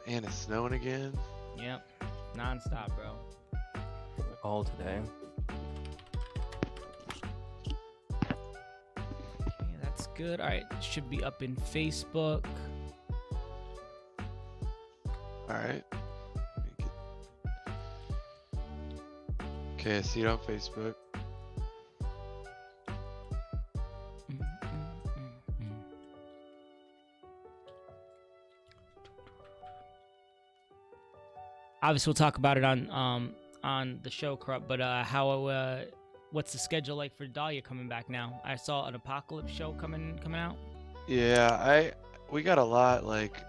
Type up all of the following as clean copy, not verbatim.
And it's snowing again. Yep. Non-stop, bro. All today. Okay, that's good. All right, should be up in Facebook. All right. Okay, I see it on Facebook. Obviously, we'll talk about it on the show, Corrupt. But what's the schedule like for Dahlia coming back now? I saw an Apocalypse show coming out. Yeah, we got a lot like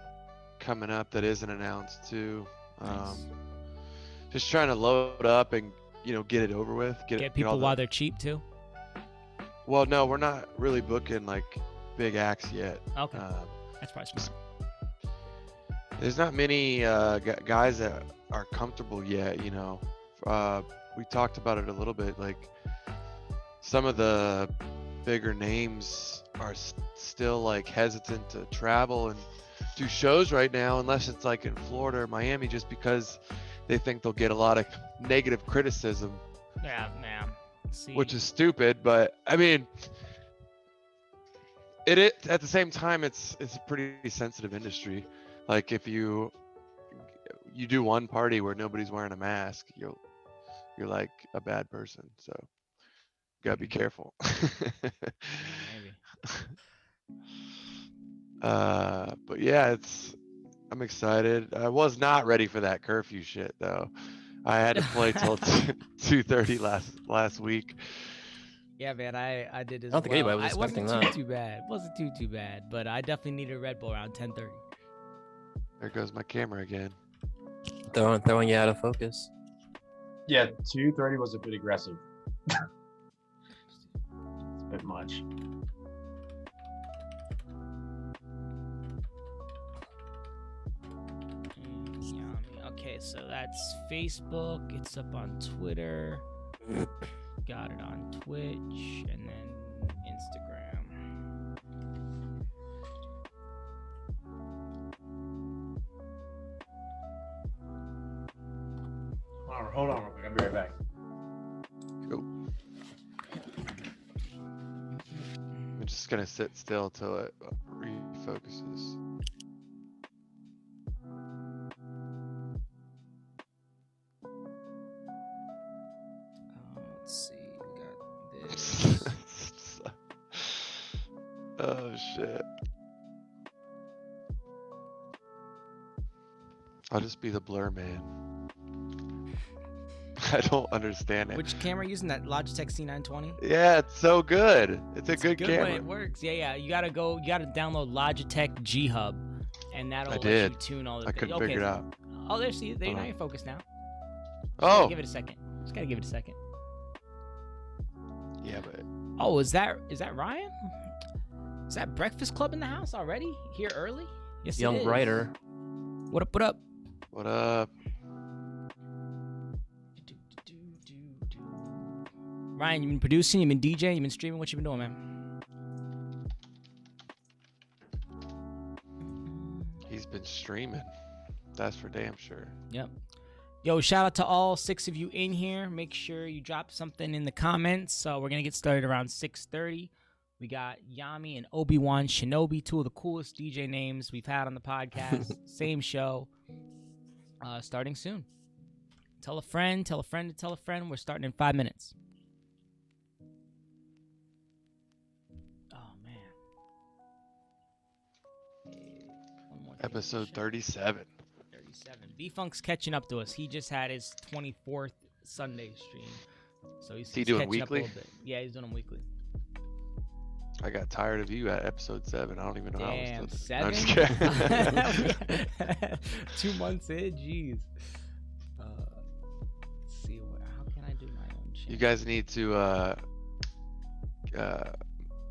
coming up that isn't announced too. Nice. Just trying to load up and get it over with. Get people while they're cheap too. Well, no, we're not really booking like big acts yet. Okay, that's probably smart. There's not many guys that are comfortable yet. We talked about it a little bit. Like some of the bigger names are still like hesitant to travel and do shows right now, unless it's like in Florida or Miami, just because they think they'll get a lot of negative criticism. Yeah, man. Which is stupid, but I mean, it at the same time, it's a pretty sensitive industry. Like if you do one party where nobody's wearing a mask, you're like a bad person. So you gotta be careful. Maybe. But yeah, I'm excited. I was not ready for that curfew shit though. I had to play till 2:30 last week. Yeah, man, I did as I don't think anybody was expecting that. Too bad. It wasn't too bad, but I definitely needed a Red Bull around 10:30. There goes my camera again. Throwing you out of focus. Yeah, 2:30 was a bit aggressive. It's a bit much. Okay, so that's Facebook. It's up on Twitter. Got it on Twitch and then Instagram. Hold on real quick. I'll be right back. Cool. I'm just gonna sit still till it refocuses. Let's see, we got this. Oh shit. I'll just be the blur man. I don't understand it. Which camera are you using? That Logitech C920? Yeah, it's so good. It's a good camera. When it works. Yeah. You gotta download Logitech G Hub, and that'll let you tune all the things. I couldn't figure it out. Oh, there now you're focused now. Oh. Give it a second. Just gotta give it a second. Yeah, but. Oh, is that Ryan? Is that Breakfast Club in the house already? Here early? Yes, Young it is. writer. What up? What up? What up? Ryan, you been producing, you been DJing, you been streaming. What you been doing, man? He's been streaming. That's for damn sure. Yep. Yo, shout out to all 6 of you in here. Make sure you drop something in the comments. So we're gonna get started around 6:30. We got YAMI and OBI-WAN Shinobi, 2 of the coolest DJ names we've had on the podcast. Same show. Starting soon. Tell a friend to tell a friend. We're starting in 5 minutes. Episode 37. 37. B-Funk's catching up to us. He just had his 24th Sunday stream. So he's doing catching weekly? up a little bit. Yeah, he's doing them weekly. I got tired of you at episode 7. I don't even know how I was still. 7? No, I'm just kidding. 2 months in? Jeez. Let's see. How can I do my own channel? You guys need to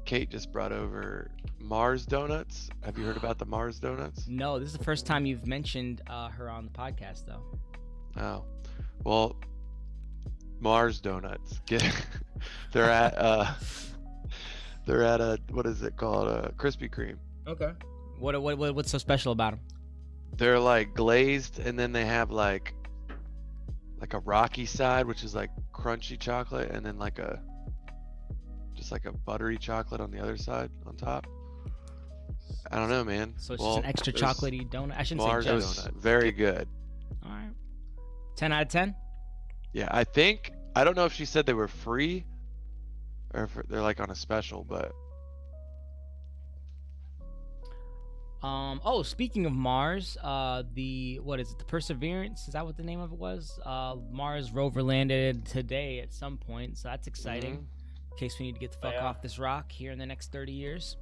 Kate just brought over Mars Donuts. Have you heard about the Mars Donuts? No, this is the first time you've mentioned her on the podcast, though. Oh, well, Mars Donuts. They're at what is it called? Krispy Kreme. Okay. What's so special about them? They're like glazed, and then they have like a rocky side, which is like crunchy chocolate, and then like just like a buttery chocolate on the other side on top. I don't know, man. So it's just an extra there's chocolatey donut. I shouldn't Mars say just. donut. Very good. All right. 10 out of 10. Yeah, I don't know if she said they were free or if they're like on a special, but Oh, speaking of Mars, the what is it? The Perseverance, is that what the name of it was? Mars rover landed today at some point, so that's exciting. In case we need to get the fuck off this rock here in the next 30 years.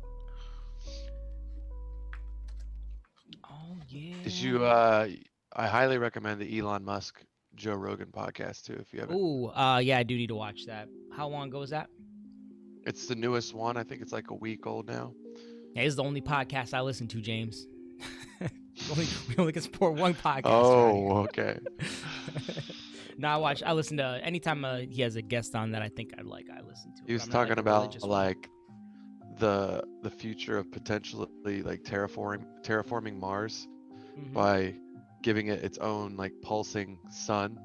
Oh yeah. did you I highly recommend the Elon Musk Joe Rogan podcast too if you haven't. Ooh, yeah, I do need to watch that. How long ago was that? It's the newest one. I think it's like a week old now. Yeah, this is the only podcast I listen to, James. we only can support one podcast. Oh, okay. No, I listen to anytime he has a guest on that I think I listen to. He was I'm not, talking like, a about religious one. like the future of potentially like terraforming Mars Mhm. by giving it its own like pulsing sun.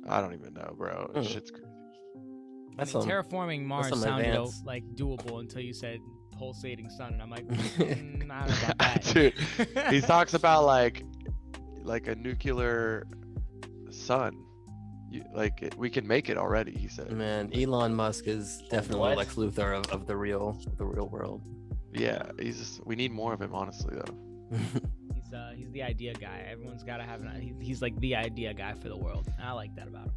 I don't even know, bro. Hmm. Shit's crazy. I That's mean, some- terraforming Mars some sounded advanced. like doable until you said pulsating sun, and I'm like, I don't know about that. Dude, he talks about like a nuclear sun. We can make it already, he said. Man, Elon Musk is definitely What? Lex Luthor of the real world. Yeah, we need more of him, honestly, though. He's the idea guy. Everyone's got to have he's like the idea guy for the world. And I like that about him.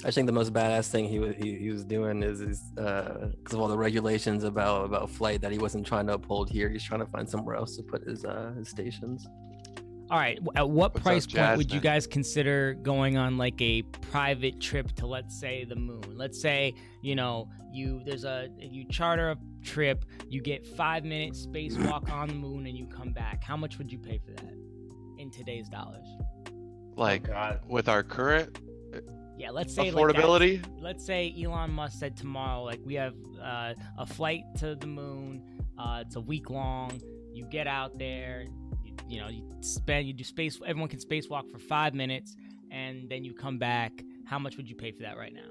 I think the most badass thing he was doing is because of all the regulations about flight that he wasn't trying to uphold here. He's trying to find somewhere else to put his stations. All right, at what What's price up, point would you Jasmine? guys consider going on like a private trip to, let's say, the moon? Let's say, you charter a trip, you get 5-minute spacewalk on the moon, and you come back. How much would you pay for that in today's dollars? Like God. with our current Yeah, let's say affordability. let's say Elon Musk said tomorrow, like, we have a flight to the moon. It's a week long. You get out there. You do space. Everyone can spacewalk for 5 minutes, and then you come back. How much would you pay for that right now?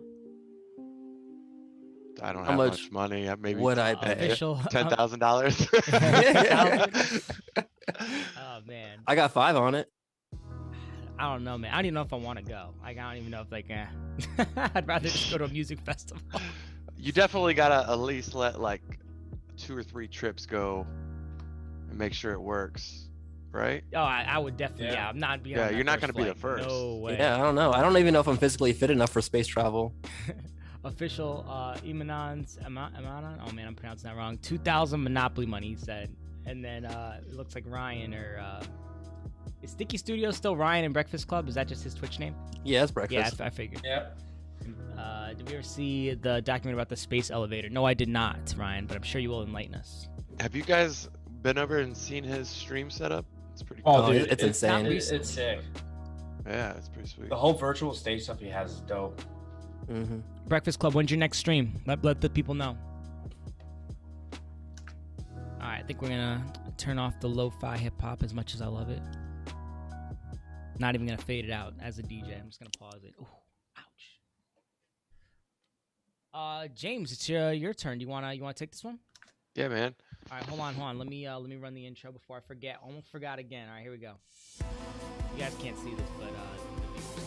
I don't How have much much money. Maybe would I pay? Official. $10,000. Oh man, I got 5 on it. I don't know, man. I don't even know if I want to go. Like, I don't even know if I'd rather just go to a music festival. You definitely gotta at least let like 2 or 3 trips go and make sure it works, right? Oh, I would definitely. Yeah, I'm not being. Yeah, on that you're not first gonna be the flight. first. No way. Yeah, I don't know. I don't even know if I'm physically fit enough for space travel. Official Imanon's Imanon. Oh man, I'm pronouncing that wrong. 2,000 Monopoly money, he said. And then it looks like Ryan is Sticky Studio still Ryan in Breakfast Club? Is that just his Twitch name? Yeah, it's breakfast. Yeah, I figured. Yeah. Did we ever see the documentary about the space elevator? No, I did not, Ryan, but I'm sure you will enlighten us. Have you guys been over and seen his stream setup? It's pretty Oh, cool. dude, it's insane. It's sick. Yeah, it's pretty sweet. The whole virtual stage stuff he has is dope. Mm-hmm. Breakfast Club, when's your next stream? Let the people know. All right, I think we're gonna turn off the lo-fi hip hop as much as I love it. Not even gonna fade it out as a DJ. I'm just gonna pause it. Ooh, ouch. James, it's your turn. Do you wanna take this one? Yeah, man. All right, hold on. Let me run the intro before I forget. Almost forgot again. All right, here we go. You guys can't see this, but the viewers can.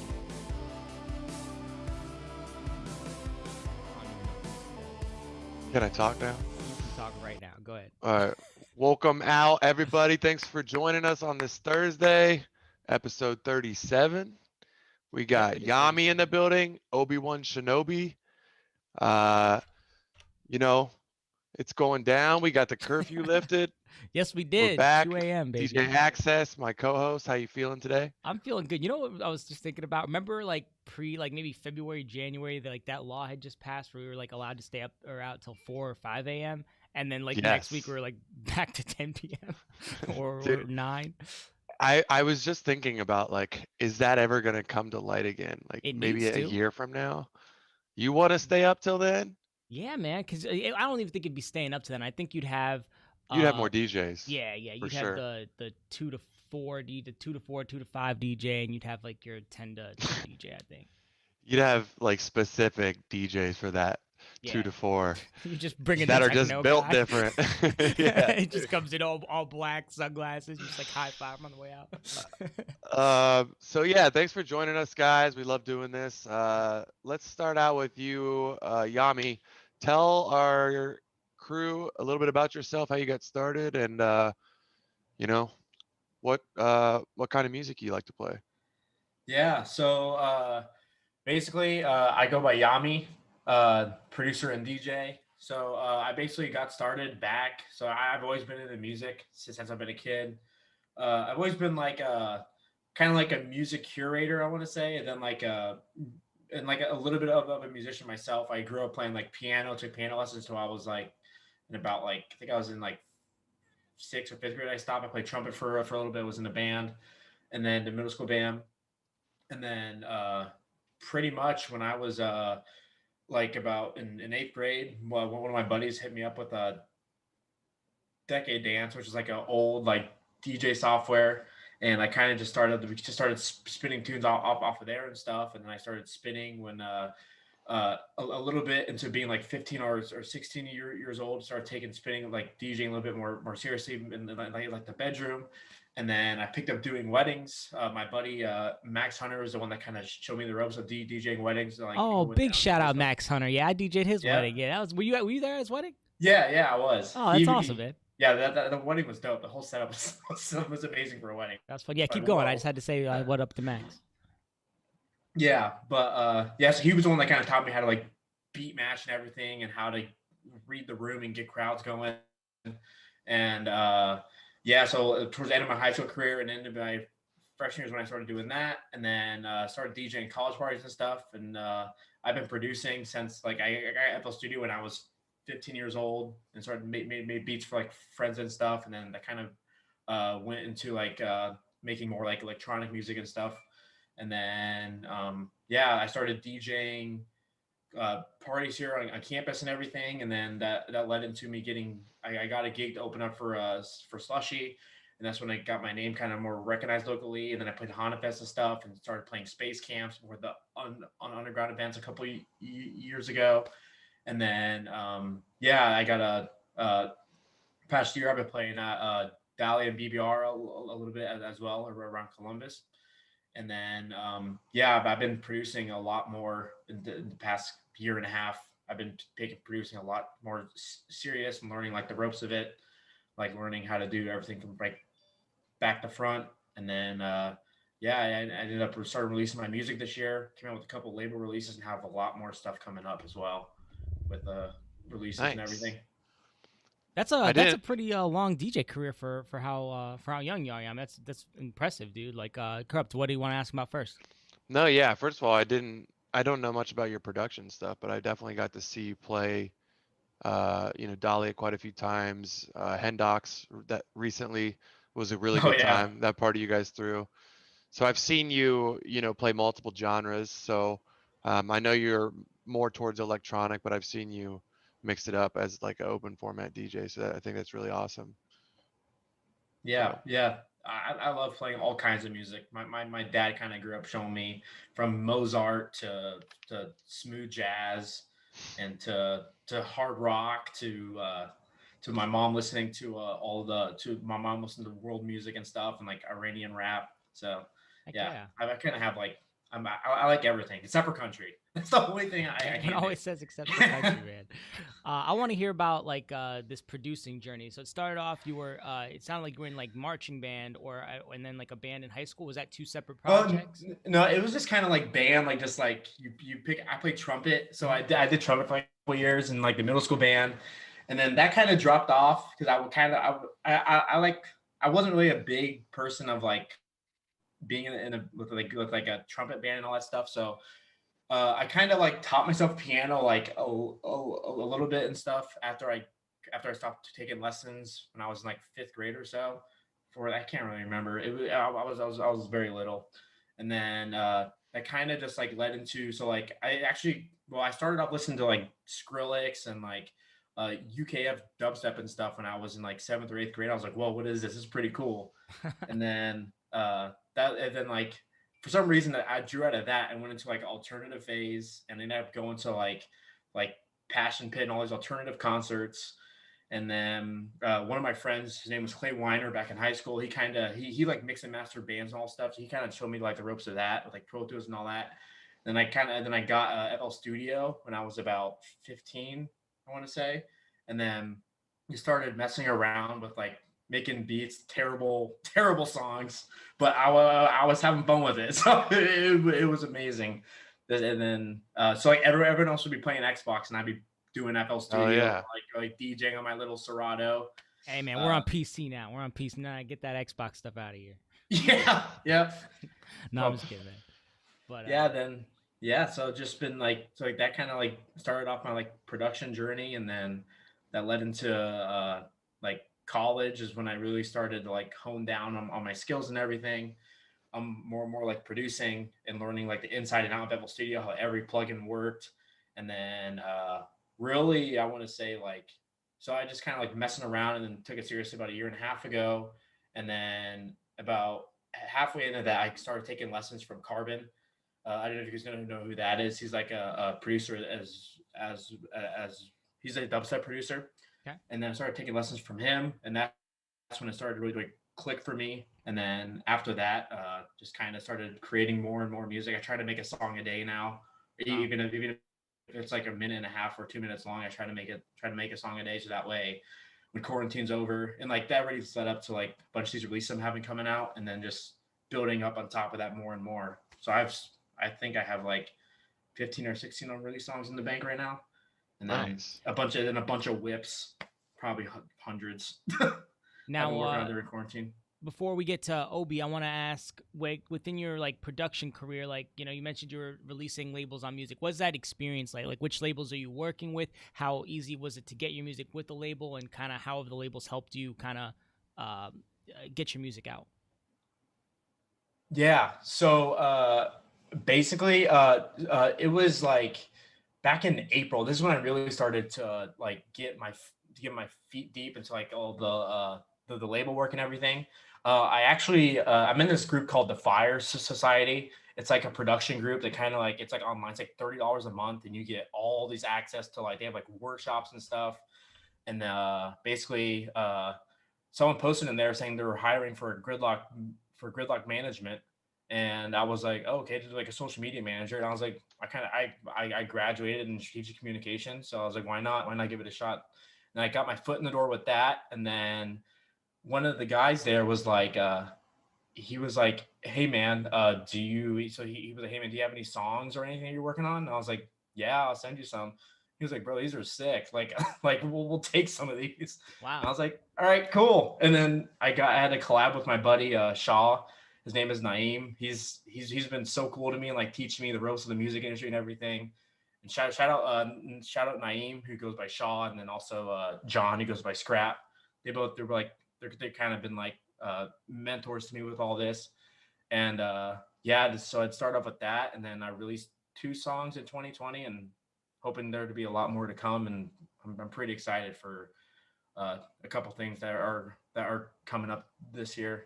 Can I talk now? You can talk right now. Go ahead. All right. Welcome out, everybody. Thanks for joining us on this Thursday, episode 37. We got YAMI in the building, Obi-Wan Shinobi. It's going down. We got the curfew lifted. Yes, we did. back. 2 a.m., baby. DJ AXCESS, my co-host. How you feeling today? I'm feeling good. You know what I was just thinking about? Remember, like maybe February, January, that law had just passed where we were like allowed to stay up or out till 4 or 5 a.m. And then next week we were like back to 10 p.m. or 9. I was just thinking about like, is that ever gonna come to light again? Like It maybe needs a to. year from now. You want to stay up till then? Yeah, man. Because I don't even think it'd be staying up to then. I think you'd have. You'd have more DJs. Yeah. You'd for have sure. the 2 to 2 to 4, 2 to 5 DJ, and you'd have like your 10 to 2 DJ, I think. You'd have like specific DJs for that Yeah. 2 to 4 You just bring in that the are just techno built guy. different. Yeah. It just comes in all black, sunglasses, just like high five on the way out. So yeah, thanks for joining us, guys. We love doing this. Let's start out with you, Yami. Tell our crew a little bit about yourself, how you got started, and you know, what kind of music you like to play. Yeah, so basically, I go by Yami, producer and DJ. So I basically got started back. So I've always been into music since I've been a kid. I've always been like kind of like a music curator, I want to say, and then like a little bit of a musician myself. I grew up playing like piano, took piano lessons until I was like in about like I think I was in like 6th or 5th grade. I stopped. I played trumpet for a little bit. Was in a band, and then the middle school band, and then pretty much when I was like about in 8th grade, one of my buddies hit me up with a Decade Dance, which is like an old like DJ software, and I kind of just started spinning tunes off of there and stuff, and then I started spinning when a little bit into being like 15 or 16 years old, started taking spinning like DJing a little bit more seriously in like the bedroom. And then I picked up doing weddings. My buddy Max Hunter was the one that kind of showed me the ropes of DJing weddings. Like, Oh, big shout out Max Hunter. Yeah, I DJ'd his wedding. Yeah, that was. Were you there at his wedding? Yeah, I was. Oh, that's awesome, man. Yeah, the wedding was dope. The whole setup was amazing for a wedding. That's fun. Yeah, keep going. I just had to say what up to Max. Yeah, but yeah, so he was the one that kind of taught me how to like beat match and everything, and how to read the room and get crowds going. And yeah, so towards the end of my high school career and into my freshman years when I started doing that, and then started DJing college parties and stuff. And I've been producing since like I got FL Studio when I was 15 years old, and started made beats for like friends and stuff. And then that kind of went into like making more like electronic music and stuff. And then yeah, I started DJing parties here on campus and everything, and then that led into me getting I got a gig to open up for Slushy, and that's when I got my name kind of more recognized locally. And then I played Honda Fest and stuff, and started playing space camps or the on underground events a couple years ago. And then yeah, I got a past year I've been playing Dali and BBR a little bit as well around Columbus. And then, yeah, I've been producing a lot more in the past year and a half. I've been producing a lot more serious and learning like the ropes of it, like learning how to do everything from like back to front. And then, yeah, I ended up starting releasing my music this year. Came out with a couple label releases and have a lot more stuff coming up as well with releases and everything. That's a pretty long DJ career for how young you are. I mean, that's impressive, dude. Like, Corrupt, what do you want to ask about first? No, yeah. First of all, I don't know much about your production stuff, but I definitely got to see you play, Dahlia quite a few times. Hendox that recently was a really good time. That party you guys threw. So I've seen you, play multiple genres. So I know you're more towards electronic, but I've seen you mix it up as like an open format DJ. So I think that's really awesome. Yeah, so. Yeah. I love playing all kinds of music. My dad kind of grew up showing me from Mozart to smooth jazz and to hard rock to my mom listening to my mom listening to world music and stuff and like Iranian rap. So yeah. I kind of have like I like everything except for country. That's the only thing I it always says except for country, man. I want to hear about like this producing journey. So it started off, you were it sounded like you were in like marching band and then like a band in high school. Was that two separate projects? No, it was just kind of like band, like just like you pick. I played trumpet, so I did trumpet for like a couple years in like the middle school band, and then that kind of dropped off because I wasn't really a big person of like being with a trumpet band and all that stuff. So I kind of like taught myself piano like a little bit and stuff after I stopped taking lessons when I was in like 5th grade or so. I can't really remember. I was very little, and then that kind of just like led into I started off listening to like Skrillex and like UKF dubstep and stuff when I was in like 7th or 8th grade. I was like, whoa, what is this? This is pretty cool. And then like for some reason I drew out of that and went into like alternative phase and ended up going to like Passion Pit and all these alternative concerts. And then one of my friends, his name was Clay Weiner back in high school. He like mixed and mastered bands and all stuff. So he kind of showed me like the ropes of that with like Pro Tools and all that. Then I got FL Studio when I was about 15, I want to say. And then we started messing around with like making beats, terrible songs, but I was having fun with it. So it was amazing. And then so like everyone else would be playing Xbox and I'd be doing FL Studio, like DJing on my little Serato. Hey man, we're on PC now. We're on PC now. Get that Xbox stuff out of here. Yeah. No, I'm just kidding, man. But so just been like that kind of like started off my like production journey, and then that led into like college is when I really started to like hone down on my skills and everything. I'm more and more like producing and learning like the inside and out of FL Studio, how every plugin worked. And then really, I want to say like, so I just kind of like messing around and then took it seriously about 1.5 years ago. And then about halfway into that, I started taking lessons from Carbon. I don't know if you guys going to know who that is. He's like a producer as he's a dubstep producer. Okay. And then I started taking lessons from him. And that's when it started to really like click for me. And then after that, just kind of started creating more and more music. I try to make a song a day now, even if it's like 1.5 minutes or 2 minutes long. I try to make a song a day, so that way when quarantine's over and like that already set up to like a bunch of these releases I'm having coming out, and then just building up on top of that more and more. So I think I have like 15 or 16 unreleased songs in the bank right now, and then a bunch of whips, probably hundreds. Now during quarantine. Before we get to Obi, I want to ask, within your like production career, like, you know, you mentioned you were releasing labels on music. What's that experience like? Like, which labels are you working with? How easy was it to get your music with the label, and kind of how have the labels helped you kind of get your music out? Yeah. So basically, it was like back in April. This is when I really started to like get my feet deep into like all the label work and everything. I actually I'm in this group called the Fire Society. It's like a production group that kind of like, it's like online. It's like $30 a month, and you get all these access to like, they have like workshops and stuff. And basically someone posted in there saying they were hiring for gridlock management. And I was like, oh, okay, to do like a social media manager. And I was like, I graduated in strategic communication. So I was like, why not give it a shot? And I got my foot in the door with that. And then one of the guys there was like, he was like, hey man, he was like, hey man, do you have any songs or anything you're working on? And I was like, yeah, I'll send you some. He was like, bro, these are sick. Like we'll take some of these. Wow. And I was like, all right, cool. And then I had a collab with my buddy Shaw. His name is Naeem. He's been so cool to me and like teaching me the ropes of the music industry and everything. And shout out Naeem, who goes by Shaw, and then also John, who goes by Scrap. They've kind of been like mentors to me with all this. And so I'd start off with that, and then I released 2 songs in 2020, and hoping there to be a lot more to come. And I'm pretty excited for a couple things that are coming up this year.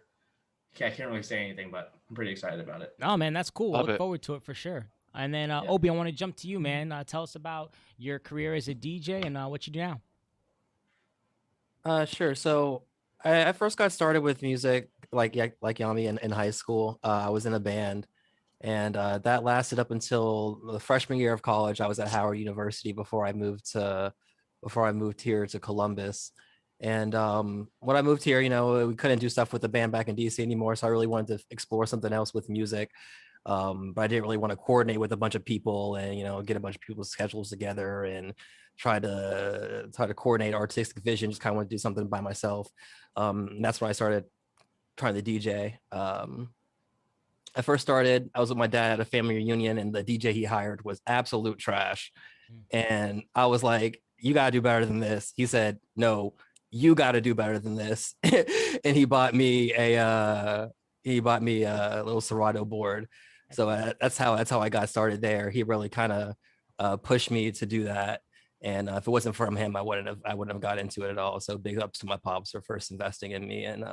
I can't really say anything, but I'm pretty excited about it. Oh man, that's cool. Look forward to it for sure. And then Obi, I want to jump to you, man. Tell us about your career as a DJ and what you do now. Sure. So I first got started with music like YAMI in high school. I was in a band, and that lasted up until the freshman year of college. I was at Howard University before I moved here to Columbus. And when I moved here, you know, we couldn't do stuff with the band back in DC anymore. So I really wanted to explore something else with music. But I didn't really want to coordinate with a bunch of people and, you know, get a bunch of people's schedules together and try to coordinate artistic vision. Just kind of want to do something by myself. And that's when I started trying to DJ. I first started, I was with my dad at a family reunion, and the DJ he hired was absolute trash. And I was like, you got to do better than this. He said, no, you got to do better than this. And he bought me a little Serato board. So that's how I got started there. He really kind of pushed me to do that. And if it wasn't from him, I wouldn't have got into it at all. So big ups to my pops for first investing in me and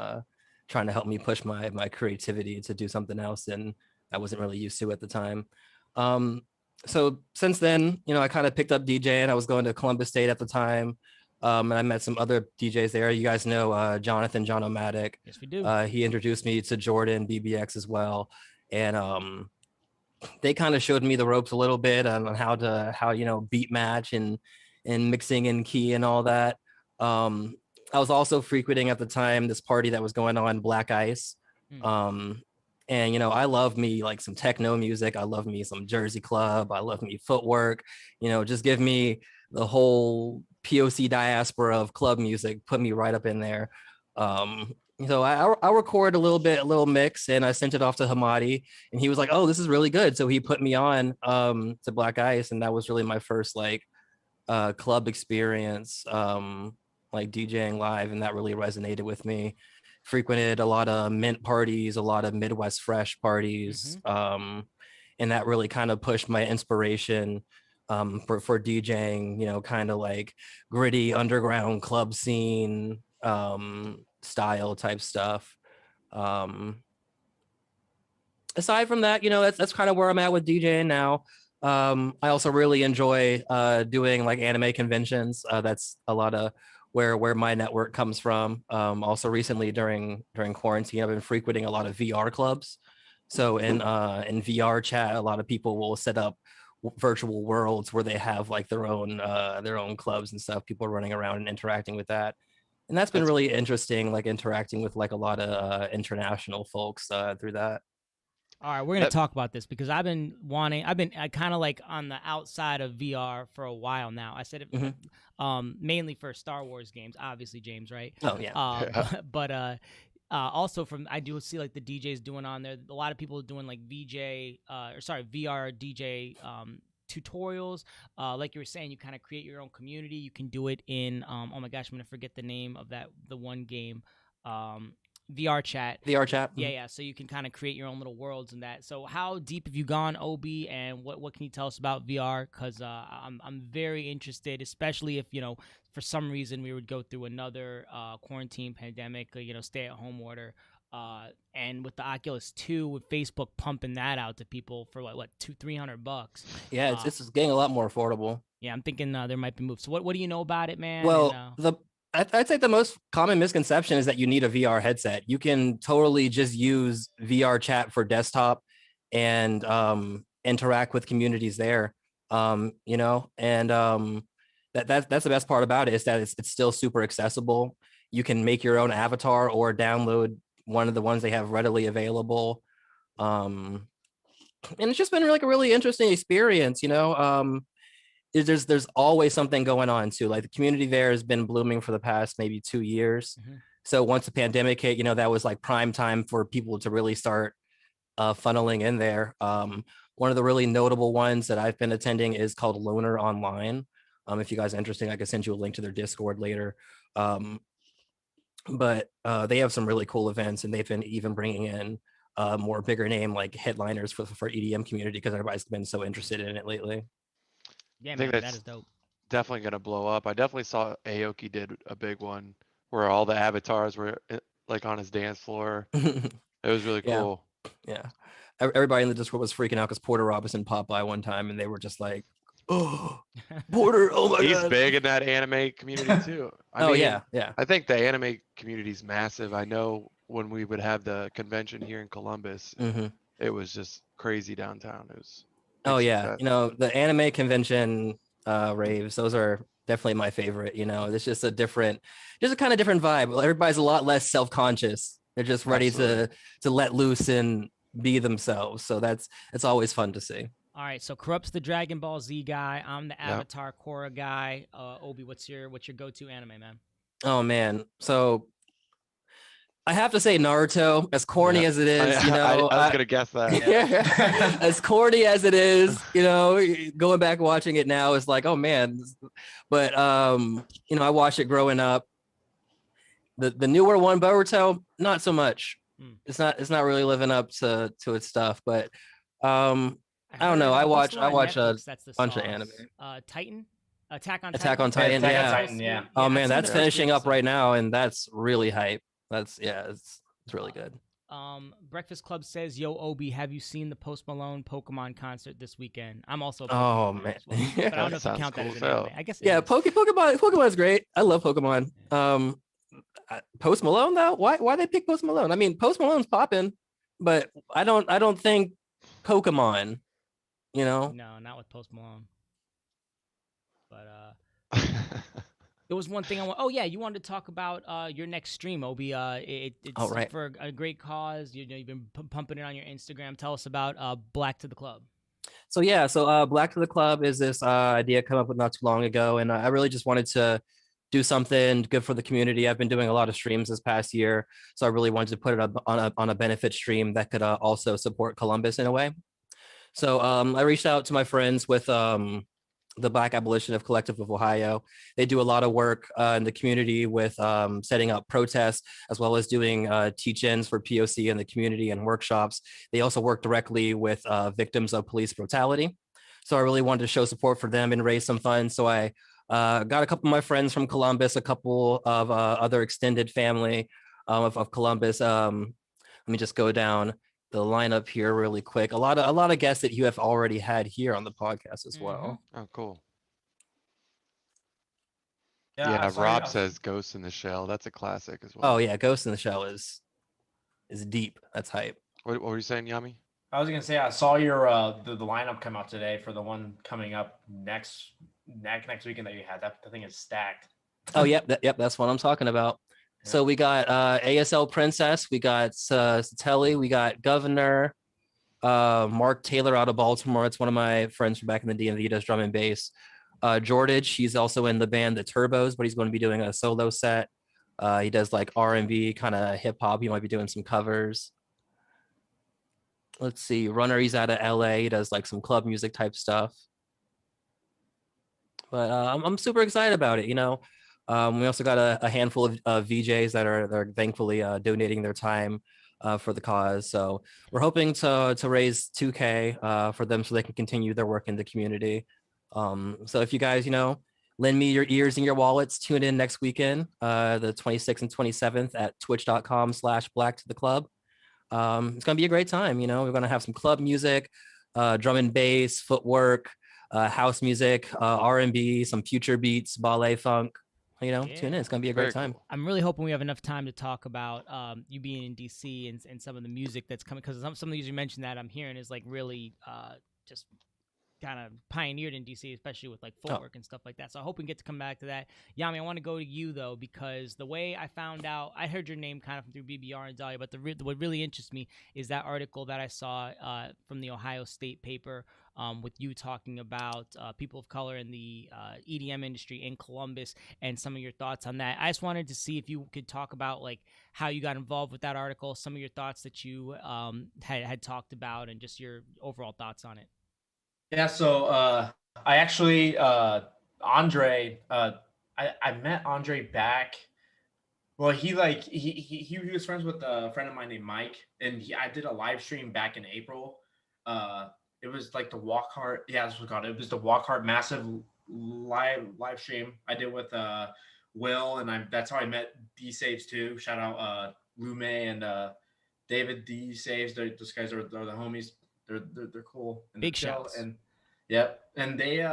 trying to help me push my creativity to do something else, and I wasn't really used to at the time. So since then, I kind of picked up DJing. I was going to Columbus State at the time. And I met some other DJs there. You guys know Jonathan John O'Matic. Yes, we do. He introduced me to Jordan BBX as well. And they kind of showed me the ropes a little bit on how beat match and mixing and key and all that. I was also frequenting at the time this party that was going on, Black Ice. And I love me like some techno music. I love me some Jersey Club. I love me footwork. Just give me the whole POC diaspora of club music. Put me right up in there. So I recorded a little mix, and I sent it off to Hamadi, and he was like, "Oh, this is really good." So he put me on to Black Ice, and that was really my first like club experience, like DJing live, and that really resonated with me. Frequented a lot of mint parties, a lot of Midwest Fresh parties, and that really kind of pushed my inspiration for DJing, kind of like gritty underground club scene style type stuff. Aside from that, that's kind of where I'm at with DJing now. I also really enjoy doing like anime conventions. That's a lot of where my network comes from. Also recently during quarantine, I've been frequenting a lot of VR clubs. So in VR chat, a lot of people will set up virtual worlds where they have like their own clubs and stuff. People are running around and interacting with that. And that's been really interesting, like interacting with like a lot of international folks through that. All right, we're going to talk about this because I've been kind of like on the outside of VR for a while now. I said it mainly for Star Wars games, obviously, James, right? Oh, yeah. But also I do see like the DJs doing on there. A lot of people doing like VR DJ tutorials. Like you were saying, you kind of create your own community. You can do it in, oh my gosh, I'm going to forget the name of the one game. VR chat. Yeah. So you can kind of create your own little worlds in that. So how deep have you gone, Obi, and what can you tell us about VR? Because I'm very interested, especially if for some reason we would go through another quarantine pandemic, stay at home order, and with the Oculus 2, with Facebook pumping that out to people for what $200-$300. Yeah, it's getting a lot more affordable. Yeah, I'm thinking there might be moves. So what do you know about it, man? Well, I'd say the most common misconception is that you need a VR headset. You can totally just use VR chat for desktop and interact with communities there. And that's the best part about it is that it's still super accessible. You can make your own avatar or download one of the ones they have readily available. And it's just been like a really interesting experience, There's always something going on too. Like the community there has been blooming for the past maybe 2 years. So once the pandemic hit, that was like prime time for people to really start funneling in there. One of the really notable ones that I've been attending is called Loner Online. If you guys are interested, I can send you a link to their Discord later. But they have some really cool events, and they've been even bringing in more bigger name like headliners for EDM community because everybody's been so interested in it lately. Yeah, I think man, that is dope. Definitely gonna blow up. I definitely saw Aoki did a big one where all the avatars were like on his dance floor. It was really cool. Yeah. Everybody in the Discord was freaking out because Porter Robinson popped by one time, and they were just like, "Oh, Porter! Oh my God!" He's big in that anime community too. I mean, yeah. I think the anime community is massive. I know when we would have the convention here in Columbus, it was just crazy downtown. It was. Oh yeah, the anime convention raves, those are definitely my favorite. It's just a kind of different vibe. Everybody's a lot less self-conscious. They're just ready to let loose and be themselves. So it's always fun to see. All right, so Corrupt's the Dragon Ball Z guy. I'm the Avatar Korra guy. Obi, what's your go-to anime, man? Oh man, so I have to say Naruto, as corny as it is, I was gonna guess that. As corny as it is, going back and watching it now is like, oh man. But I watched it growing up. The newer one, Boruto, not so much. It's not really living up to its stuff. But I don't know. I watch a bunch of anime. Titan. Attack on Attack on Titan. Titan, Attack on yeah. Titan, yeah. Oh I've man, seen that's the first finishing three up right episodes. now, and that's really hype. It's really good. Breakfast Club says, "Yo, Obi, have you seen the Post Malone Pokemon concert this weekend?" I'm also a Oh Pokemon man, as well, but I don't know if you sounds count that cool as as an hell. anime. I guess it yeah. is. Pokemon's great. I love Pokemon. Post Malone though, why they pick Post Malone? I mean, Post Malone's popping, but I don't think Pokemon. You know, No, not with Post Malone. But there was one thing I want. Oh yeah, you wanted to talk about your next stream, Obi. It's right. for a great cause. You know, you've been pumping it on your Instagram. Tell us about Black to the Club. So Black to the Club is this idea come up with not too long ago, and I really just wanted to do something good for the community. I've been doing a lot of streams this past year, so I really wanted to put it up on a benefit stream that could also support Columbus in a way. So I reached out to my friends with the Black Abolitionist Collective of Ohio. They do a lot of work in the community with setting up protests, as well as doing teach-ins for POC in the community and workshops. They also work directly with victims of police brutality. So I really wanted to show support for them and raise some funds. So I got a couple of my friends from Columbus, a couple of other extended family of Columbus. Let me just go down the lineup here really quick. A lot of guests that you have already had here on the podcast as well. Oh, cool. Yeah, Yeah, so Rob says Ghost in the Shell. That's a classic as well. Oh yeah, Ghost in the Shell is deep. That's hype. What were you saying, Yami? I was gonna say I saw your the lineup come out today for the one coming up next weekend that you had. That the thing is stacked. Oh yep, that's what I'm talking about. Yeah. So we got ASL Princess, we got Satelli, we got Governor, Mark Taylor out of Baltimore. It's one of my friends from back in the DMV, does drum and bass. Jordage, he's also in the band The Turbos, but he's going to be doing a solo set. He does like R&B, kind of hip hop. He might be doing some covers. Let's see, Runner, he's out of LA. He does like some club music type stuff. But I'm super excited about it. You know, we also got a handful of VJs that are thankfully donating their time for the cause. So we're hoping to raise $2K for them so they can continue their work in the community. So if you guys, you know, lend me your ears and your wallets, tune in next weekend, the 26th and 27th at twitch.com/black to the club. It's going to be a great time. You know, we're going to have some club music, drum and bass, footwork, house music, R&B, some future beats, ballet funk. You know, tune in. It's going to be a great time. Cool. I'm really hoping we have enough time to talk about you being in DC and some of the music that's coming, because some of the music you mentioned that I'm hearing is like really just kind of pioneered in DC, especially with like footwork and stuff like that. So I hope we get to come back to that. Yami, I want to go to you though, because the way I found out, I heard your name kind of through BBR and Dahlia, but what really interests me is that article that I saw from the Ohio State paper with you talking about people of color in the EDM industry in Columbus and some of your thoughts on that. I just wanted to see if you could talk about like how you got involved with that article, some of your thoughts that you had talked about, and just your overall thoughts on it. Yeah, so I actually Andre I met Andre back. Well, he was friends with a friend of mine named Mike, and I did a live stream back in April. It was like the Walk Hard, yeah, that's what it's called. It was the Walk Hard Massive live stream I did with Will, and that's how I met D Saves too. Shout out Lume and David D Saves. Those guys are the homies. They're cool. And Big shouts. And yep. And they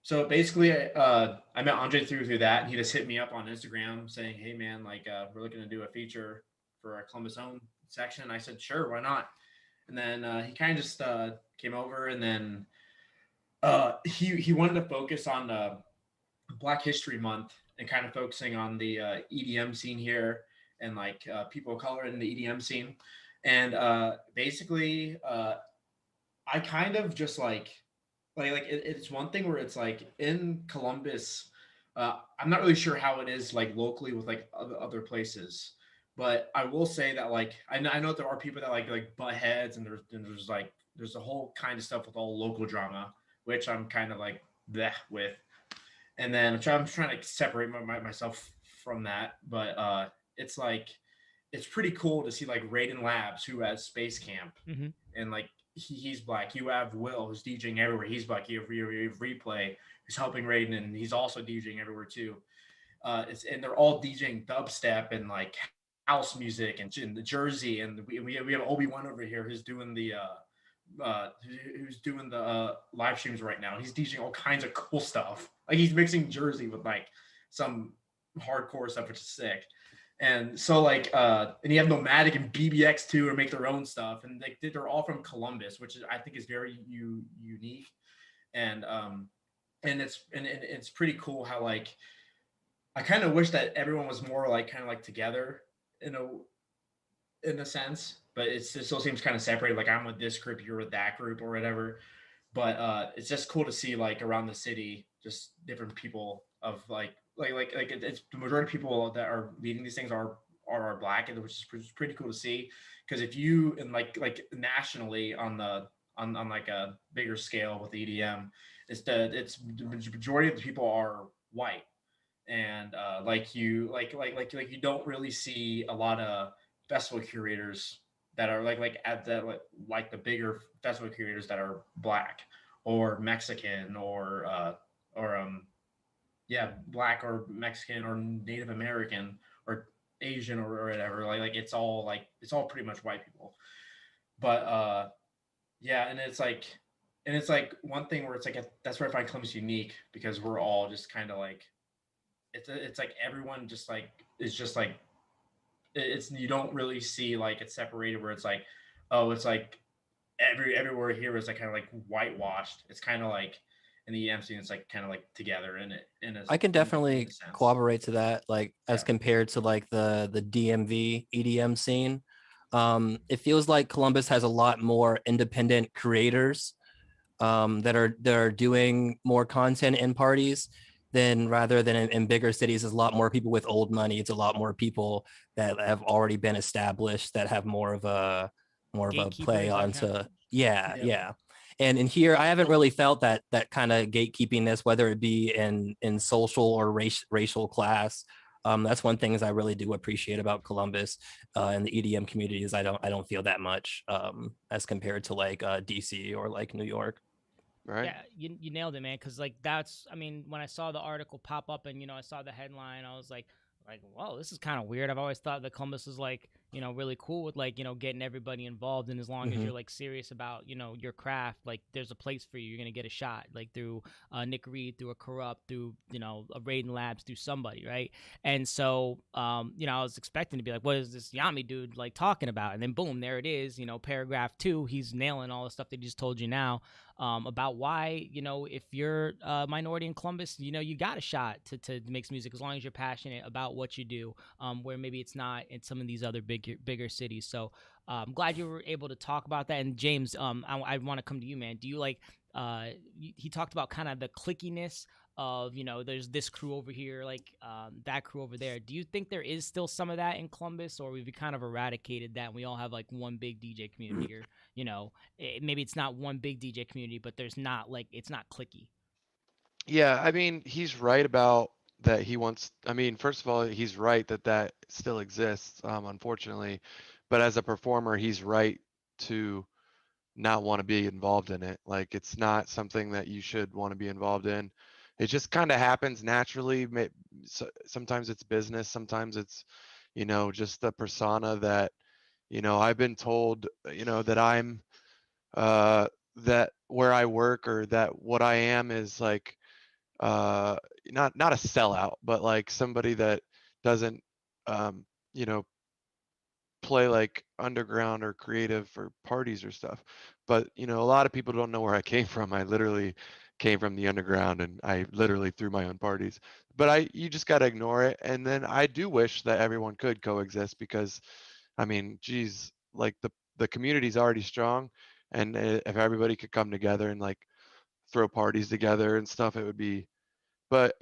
so basically I met Andre through that, and he just hit me up on Instagram saying, "Hey man, like we're looking to do a feature for a Columbus Own section." And I said, "Sure, why not?" And then he kind of just came over, and then he wanted to focus on Black History Month and kind of focusing on the EDM scene here and like people of color in the EDM scene. And basically, I kind of just it's one thing where it's like in Columbus, I'm not really sure how it is like locally with like other places, but I will say that like I know there are people that like butt heads, and there's a whole kind of stuff with all local drama, which I'm kind of like bleh with, and then I'm trying to separate myself from that, but it's pretty cool to see like Raiden Labs, who has Space Camp, Mm-hmm. and like he's black. You have Will, who's DJing everywhere. He's black. You have Replay, who's helping Raiden, and he's also DJing everywhere too. And they're all DJing dubstep and like house music and in the Jersey. And we have Obi-Wan over here who's doing the live streams right now. He's DJing all kinds of cool stuff. Like he's mixing Jersey with like some hardcore stuff, which is sick. And so like and you have Nomadic and BBX too, or make their own stuff, and they're all from Columbus, which I think is very unique. And it's pretty cool how like I kind of wish that everyone was more like kind of like together in a sense, but it still seems kind of separated. Like I'm with this group, you're with that group, or whatever. But it's just cool to see like around the city, just different people of like it's the majority of people that are leading these things are black, and which is pretty cool to see. Because if you and like nationally on like a bigger scale with EDM, it's the majority of the people are white, and you don't really see a lot of festival curators that are like the bigger festival curators that are black or Mexican or black or Mexican or Native American or Asian or whatever. It's all pretty much white people. But and it's like one thing where it's like that's where I find Columbus unique, because we're all just kind of like it's like everyone just like is just like it's you don't really see like it's separated where it's like, oh, it's like everywhere here is like kind of like whitewashed. It's kind of like in the EM scene, it's like kind of like together in it. I can definitely corroborate to that, like as compared to like the DMV EDM scene. It feels like Columbus has a lot more independent creators that are doing more content in parties than rather than in bigger cities. There's a lot more people with old money. It's a lot more people that have already been established that have more of a play onto yeah. And in here, I haven't really felt that kind of gatekeepiness, whether it be in social or racial class. That's one thing I really do appreciate about Columbus and the EDM community is I don't feel that much as compared to like DC or like New York. Right. Yeah, you nailed it, man. Because like that's, I mean, when I saw the article pop up and I saw the headline, I was like, whoa, this is kind of weird. I've always thought that Columbus is like, really cool with like, getting everybody involved. And as long as you're like serious about, your craft, like there's a place for you. You're going to get a shot, like through Nick Reed, through a Corrupt, through, a Raiden Labs, through somebody. Right. And so, I was expecting to be like, what is this YAMI dude like talking about? And then boom, there it is, paragraph 2, he's nailing all the stuff that he just told you now. About why, if you're a minority in Columbus, you got a shot to make music as long as you're passionate about what you do, where maybe it's not in some of these other bigger cities. So I'm glad you were able to talk about that. And James, I want to come to you, man. Do you like, he talked about kind of the clickiness of, there's this crew over here, like that crew over there. Do you think there is still some of that in Columbus, or we've kind of eradicated that and we all have like one big DJ community here? Maybe it's not one big DJ community, but there's not like, it's not clicky. Yeah, I mean, he's right about that. First of all, he's right that still exists, unfortunately. But as a performer, he's right to not want to be involved in it. Like, it's not something that you should want to be involved in. It just kind of happens naturally. Sometimes it's business. Sometimes it's, just the persona that, I've been told, that I'm, that where I work or that what I am is like, not a sellout, but like somebody that doesn't, play like underground or creative or parties or stuff. But a lot of people don't know where I came from. I literally came from the underground, and I literally threw my own parties. But you just got to ignore it. And then I do wish that everyone could coexist, because geez, like the community's already strong, and if everybody could come together and like throw parties together and stuff, it would be. But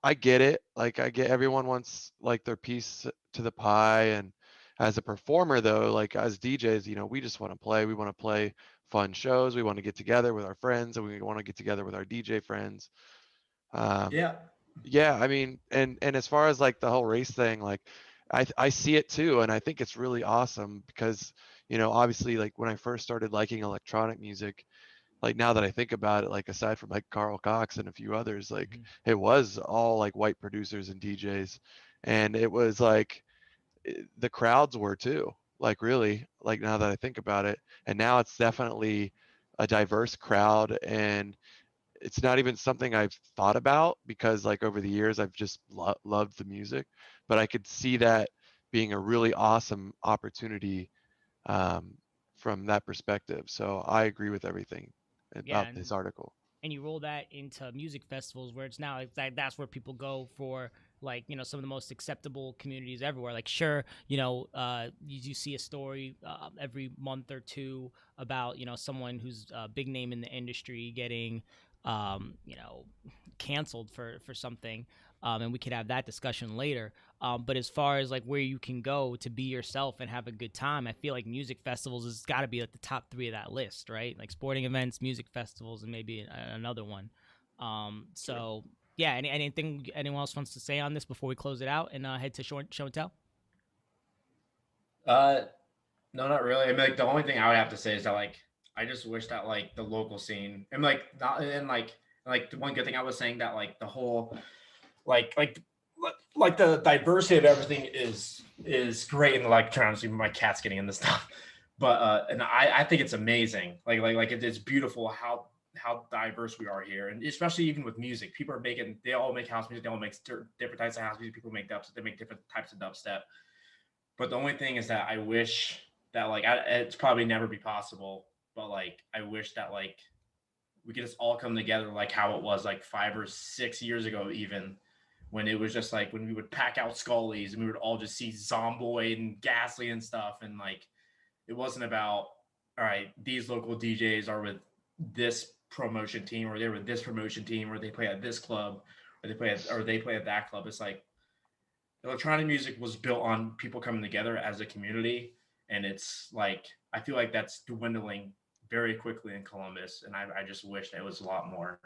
I get it. Like, I get everyone wants like their piece to the pie. And as a performer though, like as DJs, we just want to play. We want to play fun shows. We want to get together with our friends, and we want to get together with our DJ friends. Yeah, and as far as like the whole race thing, like I see it too, and I think it's really awesome because you know, obviously like when I first started liking electronic music, like now that I think about it, like aside from like Carl Cox and a few others, like it was all like white producers and DJs. And it was like the crowds were too, like really, like now that I think about it. And now it's definitely a diverse crowd, and it's not even something I've thought about because like over the years I've just loved the music, but I could see that being a really awesome opportunity um, from that perspective. So I agree with everything Yeah, about this article. and you roll that into music festivals where it's now like that's where people go for, like, you know, some of the most acceptable communities everywhere. Like, sure, you know, you see a story every month or two about, you know, someone who's a big name in the industry getting you know, canceled for something, and we could have that discussion later. But as far as like where you can go to be yourself and have a good time, I feel like music festivals has got to be like the top 3 of that list, right? Like sporting events, music festivals, and maybe another one. So yeah, anything anyone else wants to say on this before we close it out and head to show and tell? No, not really. I mean, like the only thing I would have to say is that like I just wish that like the local scene and like not and like the one good thing I was saying that like the whole like the diversity of everything is great in electronics. Even my cat's getting in this stuff, but and I think it's amazing. Like it's beautiful how diverse we are here, and especially even with music, people are making they all make house music, they all make different types of house music. People make dubstep, they make different types of dubstep. But the only thing is that I wish that like it's probably never be possible, but like I wish that like we could just all come together like how it was like 5 or 6 years ago, even when it was just like when we would pack out Scully's and we would all just see Zomboid and Ghastly and stuff, and like it wasn't about all right, these local DJs are with this promotion team or they're with this promotion team or they play at this club or they play at that club. It's like electronic music was built on people coming together as a community, and it's like I feel like that's dwindling very quickly in Columbus, and I just wish that it was a lot more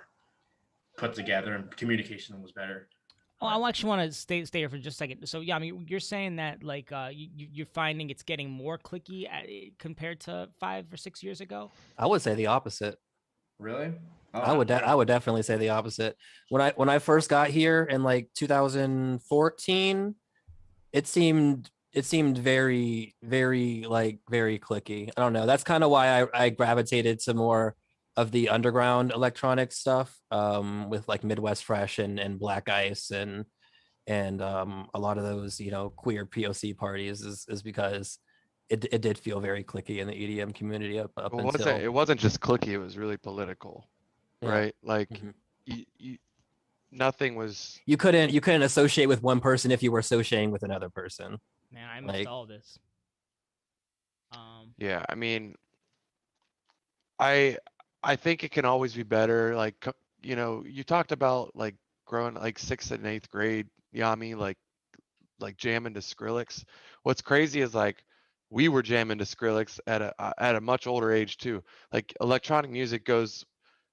put together and communication was better. Oh, I actually want to stay here for just a second. So yeah, I mean, you're saying that like you're finding it's getting more clicky compared to 5 or 6 years ago. I would say the opposite. Really? Oh, I would definitely say the opposite. When I first got here in like 2014, it seemed very very clicky. I don't know. That's kind of why I gravitated to more of the underground electronic stuff, with like Midwest Fresh and Black Ice and a lot of those, you know, queer POC parties is because it did feel very clicky in the EDM community up Well, until it wasn't just clicky, it was really political, yeah. right? Like Mhm. nothing was. You couldn't associate with one person if you were associating with another person. Man, I missed all this. Yeah, I mean, I think it can always be better. Like, you know, you talked about like growing like 6th and 8th grade, Yami, like jamming to Skrillex. What's crazy is like we were jamming to Skrillex at a much older age too. Like electronic music goes,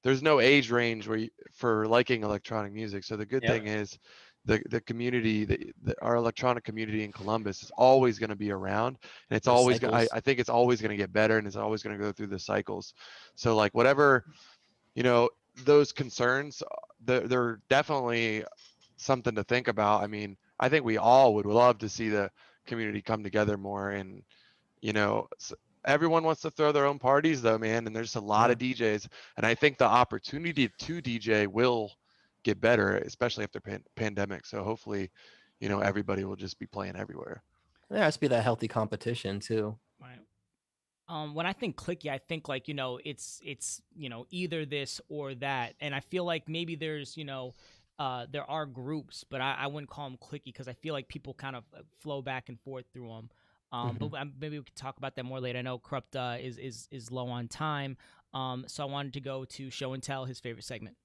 there's no age range for liking electronic music. So the good thing is the community, our electronic community in Columbus is always going to be around, and it's always I think it's always going to get better, and it's always going to go through the cycles. So like whatever, you know, those concerns, they're definitely something to think about. I mean, I think we all would love to see the community come together more, and you know, everyone wants to throw their own parties though, man, and there's a lot of DJs, and I think the opportunity to DJ will get better, especially after pandemic. So hopefully, you know, everybody will just be playing everywhere. There has to be that healthy competition too. Right. When I think clicky, I think like, you know, it's you know, either this or that, and I feel like maybe there's, you know, there are groups, but I wouldn't call them clicky because I feel like people kind of flow back and forth through them. But maybe we could talk about that more later. I know Corrupt is low on time, so I wanted to go to Show and Tell, his favorite segment.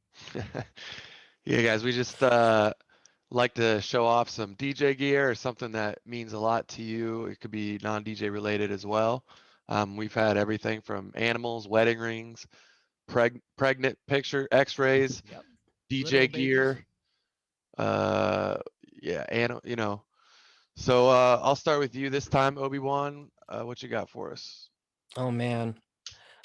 Yeah, guys, we just like to show off some DJ gear or something that means a lot to you. It could be non-DJ related as well. We've had everything from animals, wedding rings, pregnant picture, X-rays, DJ gear. Yeah, and you know. So I'll start with you this time, Obi-Wan. What you got for us? Oh man,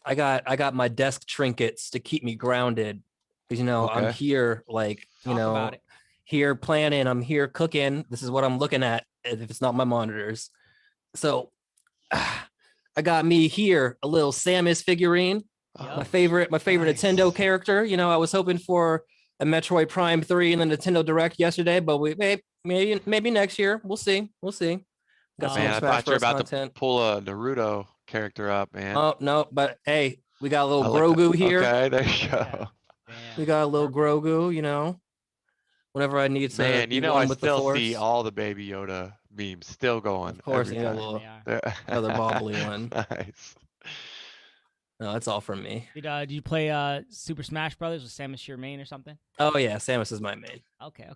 I got my desk trinkets to keep me grounded because I'm Okay. here like Talk about it. here planning. I'm here cooking. This is what I'm looking at if it's not my monitors. So I got me here a little Samus figurine. Yup. My favorite Nice. Nintendo character. I was hoping for a Metroid Prime 3 in the Nintendo Direct yesterday, but maybe next year. We'll see. Got some Man, more I Smash thought you were Bros. about content. to pull a Naruto character up, man. Oh no, but hey, we got a little I like that. Grogu here. Okay, there you Yeah. go. We Damn. got a little Perfect. Grogu, whenever I need to Man, be I one with the still Force. see all the Baby Yoda memes still going Of course, every a time. little They are. another bobbly one. Nice. No, that's all from me. Did you play Super Smash Brothers with Samus your main or something? Oh yeah, Samus is my main. Okay.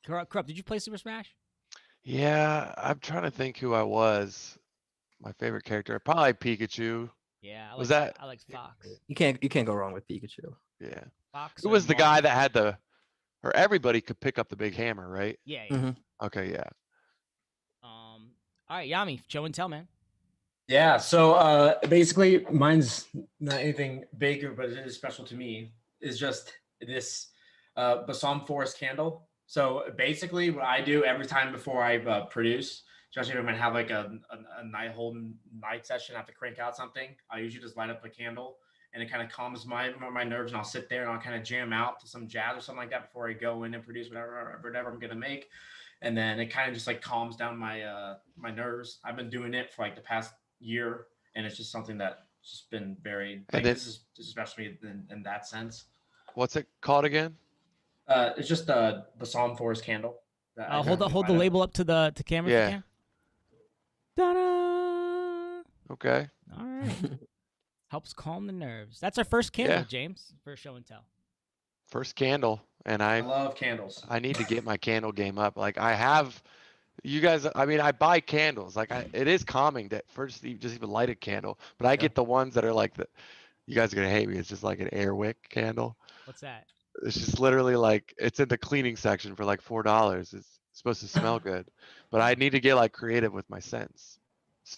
Corrupt, did you play Super Smash? Yeah, I'm trying to think who I was. My favorite character, probably Pikachu. Yeah, Was that? I like Fox. You can't go wrong with Pikachu. Yeah. Fox. Who or was the Marth? guy that had or everybody could pick up the big hammer, right? Yeah. Mhm. Okay, yeah. All right, Yami, show and tell, man. Yeah, so basically mine's not anything bigger, but it is special to me. Is just this Balsam Forest candle. So basically what I do every time before I produce, especially if I'm gonna have like a whole night session, I have to crank out something, I usually just light up a candle and it kind of calms my nerves, and I'll sit there and I'll kind of jam out to some jazz or something like that before I go in and produce whatever I'm gonna make. And then it kind of just like calms down my my nerves. I've been doing it for like the past year, and it's just something that's just been very like And then, this is especially in that sense. what's it called again? It's just the Balsam Forest candle. That I Hold normally the light up. label up to camera if Yeah. you can. Ta-da! Okay. All right. Helps calm the nerves. That's our first candle, Yeah. James, for show and tell. First candle, and I love candles. I need to get my candle game up. Like I have, you guys. I mean, I buy candles. Like it is calming to first just even light a candle. But I get the ones that are like the. You guys are gonna hate me. It's just like an air wick candle. What's that? It's just literally like it's in the cleaning section for like $4. It's supposed to smell good, but I need to get like creative with my scents.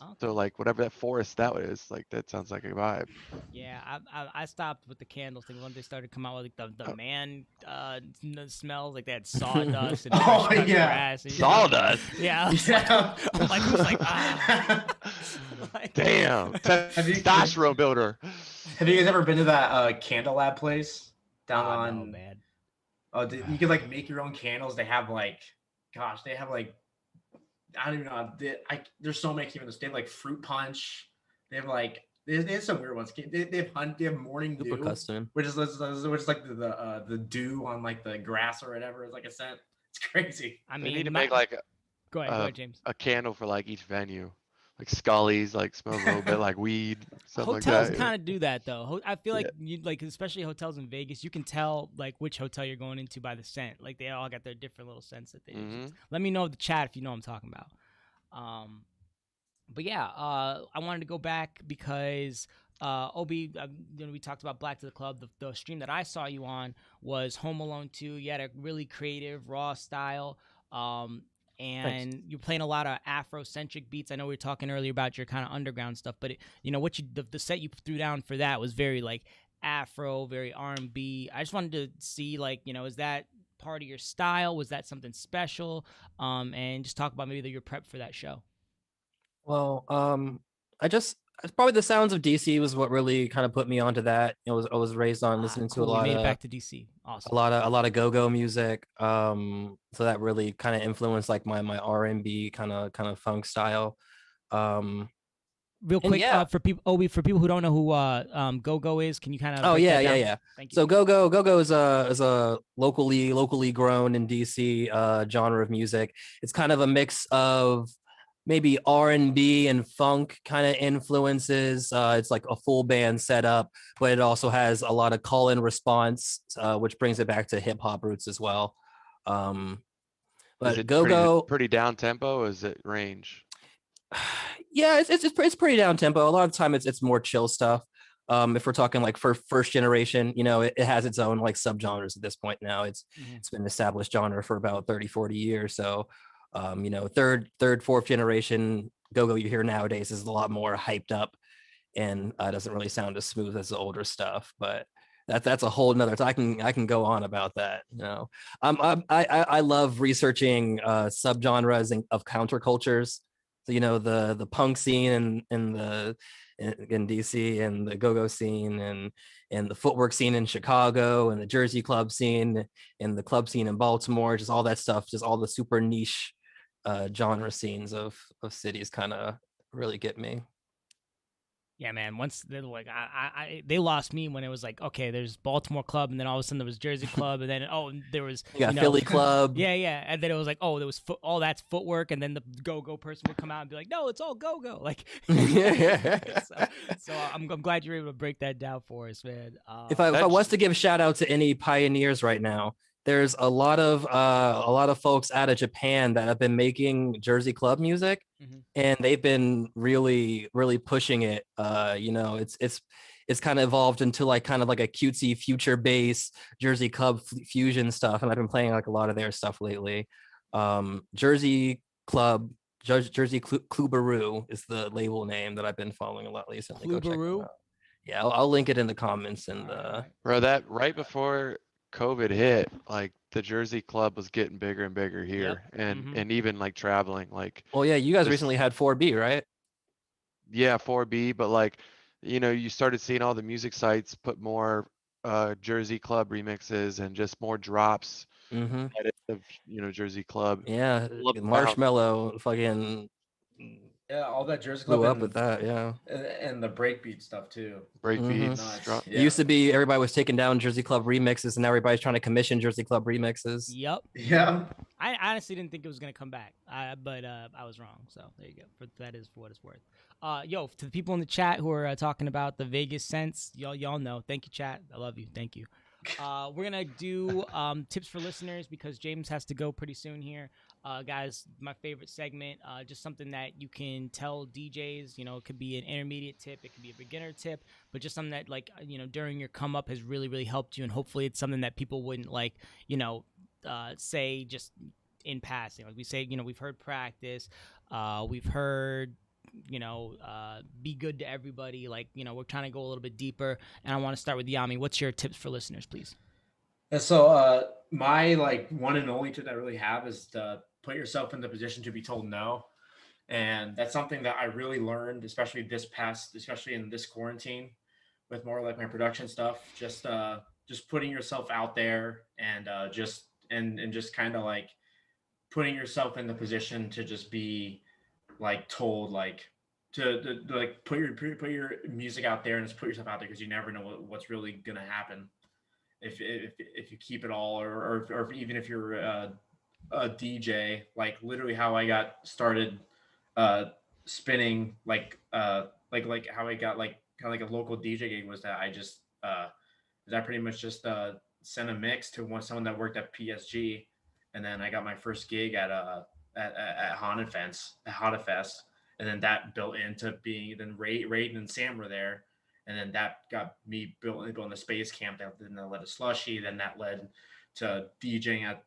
Okay. So like whatever that forest that is, like that sounds like a vibe. Yeah, I stopped with the candles thing when they started to come out with like the man smells like they had sawdust and Oh, fresh cut yeah. grass. And, Sawdust. Yeah. Yeah. I'm like, who's like, ah. Like, Damn, you- testosterone builder. Have you guys ever been to that Candle Lab place down oh, on? no, man. Oh, you can like make your own candles. They have like, gosh, they have like, I don't even know. There's so many even. They have like fruit punch. They have like, they have some weird ones. They have morning Super dew, custom. which is like the dew on like the grass or whatever. It's like a scent. It's crazy. I They mean, need to make like go ahead, James. a candle for like each venue. Like Scully's, like smells a little bit like weed, something Hotels like that. kind of do that though. I feel like Yeah. you like, especially hotels in Vegas, you can tell like which hotel you're going into by the scent. Like they all got their different little scents that they use. Mhm. Let me know in the chat if you know what I'm talking about. But yeah, I wanted to go back because Obi, we talked about Black to the Club. The stream that I saw you on was Home Alone 2. You had a really creative, raw style. And you're playing a lot of Afrocentric beats. I know we were talking earlier about your kind of underground stuff, but the set you threw down for that was very like Afro, very R&B. I just wanted to see like, is that part of your style? Was that something special? And just talk about maybe your prep for that show. Well, it's probably the sounds of DC was what really kind of put me onto that. I was raised on listening to a Cool. You lot made of it back to DC. Awesome. a lot of go-go music. So that really kind of influenced like my R&B kind of funk style. Real quick, yeah. for people who don't know who go-go is, can you kind of? Oh yeah. Thank you. So go-go is a locally grown in DC genre of music. It's kind of a mix of maybe R&B and funk kind of influences. It's like a full band setup, but it also has a lot of call-in response, which brings it back to hip hop roots as well. Is But it go-go pretty down tempo? Or is it range? Yeah, it's pretty down tempo. A lot of the time it's more chill stuff. If we're talking like for first generation, it has its own like subgenres at this point now. It's been an established genre for about 30-40 years. So third, fourth generation go-go you hear nowadays is a lot more hyped up. and doesn't really sound as smooth as the older stuff. But that's a whole nother. I can go on about that. You know, I love researching subgenres of countercultures. So, you know, the punk scene in DC, and the go-go scene, and the footwork scene in Chicago, and the Jersey club scene, and the club scene in Baltimore, just all that stuff, just all the super niche genre scenes of cities kind of really get me. Yeah, man. Once they're like, they lost me when it was like, okay, there's Baltimore club, and then all of a sudden there was Jersey club, and then there was you got Philly club. Yeah, and then it was like, oh, there was all that's footwork, and then the go-go person would come out and be like, no, it's all go-go. Like, so I'm glad you're able to break that down for us, man. If I was to give a shout out to any pioneers right now, there's a lot of folks out of Japan that have been making Jersey club music, and they've been really, really pushing it. You know, it's kind of evolved into like kind of like a cutesy future bass Jersey club fusion stuff, and I've been playing like a lot of their stuff lately. Jersey Klubaroo is the label name that I've been following a lot recently. Klubaroo? Yeah, I'll link it in the comments. And bro, that right before COVID hit, like the Jersey club was getting bigger and bigger here, and even like traveling, like. Well, yeah, you guys recently had 4B, right? Yeah, 4B, but like, you know, you started seeing all the music sites put more Jersey club remixes and just more drops of, you know, Jersey club. Yeah, Marshmello fucking. Yeah, all that Jersey club blew up with that, yeah. And the breakbeat stuff too. Breakbeats. Nice. It used to be everybody was taking down Jersey club remixes, and now everybody's trying to commission Jersey club remixes. Yep. Yeah. I honestly didn't think it was gonna come back, but I was wrong. So there you go. That is for what it's worth. Yo, to the people in the chat who are talking about the Vegas sense, y'all know. Thank you, chat. I love you. Thank you. We're gonna do tips for listeners because James has to go pretty soon here. Guys, my favorite segment, just something that you can tell DJs, you know, it could be an intermediate tip, it could be a beginner tip, but just something that, like, you know, during your come up has really, really helped you. And hopefully it's something that people wouldn't, like, you know, say just in passing. Like we say, you know, we've heard practice, we've heard, you know, be good to everybody. Like, you know, we're trying to go a little bit deeper. And I want to start with Yami. What's your tips for listeners, please? And so my like one and only tip that I really have is to put yourself in the position to be told no. And that's something that I really learned, especially in this quarantine with more like my production stuff, just putting yourself out there and just kind of like putting yourself in the position to just be like told like to like put your music out there and just put yourself out there, because you never know what's really gonna happen if you keep it all, or even if you're a DJ. Like literally how I got started spinning, like how I got like kind of like a local DJ gig was that I pretty much just sent a mix to someone that worked at PSG, and then I got my first gig at Haunted Fest, and then that built into being, then Raiden and Sam were there, and then that got me built in the space camp. Then that led to Slushy, then that led to DJing at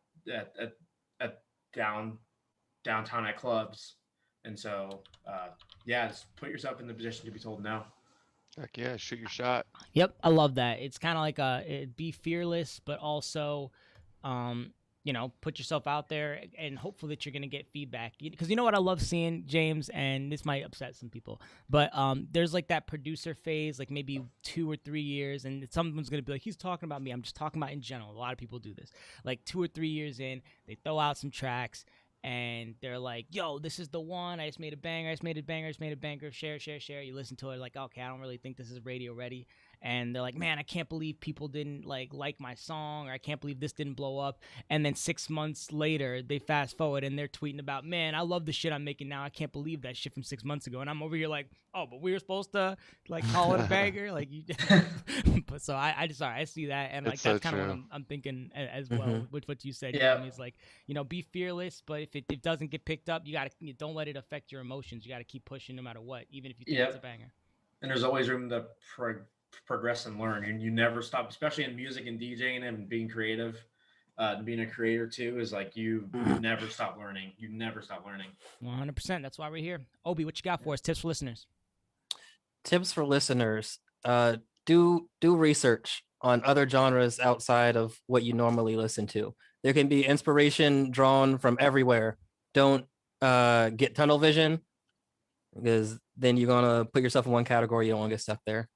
downtown at clubs. And so just put yourself in the position to be told no. Heck yeah, shoot your shot. Yep, I love that. It's kind of like be fearless, but also you know, put yourself out there, and hopefully that you're going to get feedback. Because you know what I love seeing, James, and this might upset some people, but there's like that producer phase, like maybe 2 or 3 years, and someone's going to be like, he's talking about me. I'm just talking about in general. A lot of people do this. Like 2 or 3 years in, they throw out some tracks, and they're like, yo, this is the one. I just made a banger. Share. You listen to it, like, okay, I don't really think this is radio ready. And they're like, man, I can't believe people didn't like my song, or I can't believe this didn't blow up. And then 6 months later, they fast forward and they're tweeting about, man, I love the shit I'm making now. I can't believe that shit from 6 months ago. And I'm over here like, oh, but we were supposed to like call it a banger, like you. But so I see that, and like it's that's so kind of what I'm thinking as well with what you said. Yeah, it's like, you know, be fearless, but if it doesn't get picked up, you don't let it affect your emotions. You got to keep pushing no matter what, even if you think it's a banger. And there's always room to progress and learn, and you never stop, especially in music and DJing and being creative. Being a creator too is like you never stop learning. 100%. That's why we're here. Obi, what you got for us? Tips for listeners. Tips for listeners: do research on other genres outside of what you normally listen to. There can be inspiration drawn from everywhere. Don't get tunnel vision, because then you're gonna put yourself in one category. You don't want to get stuck there.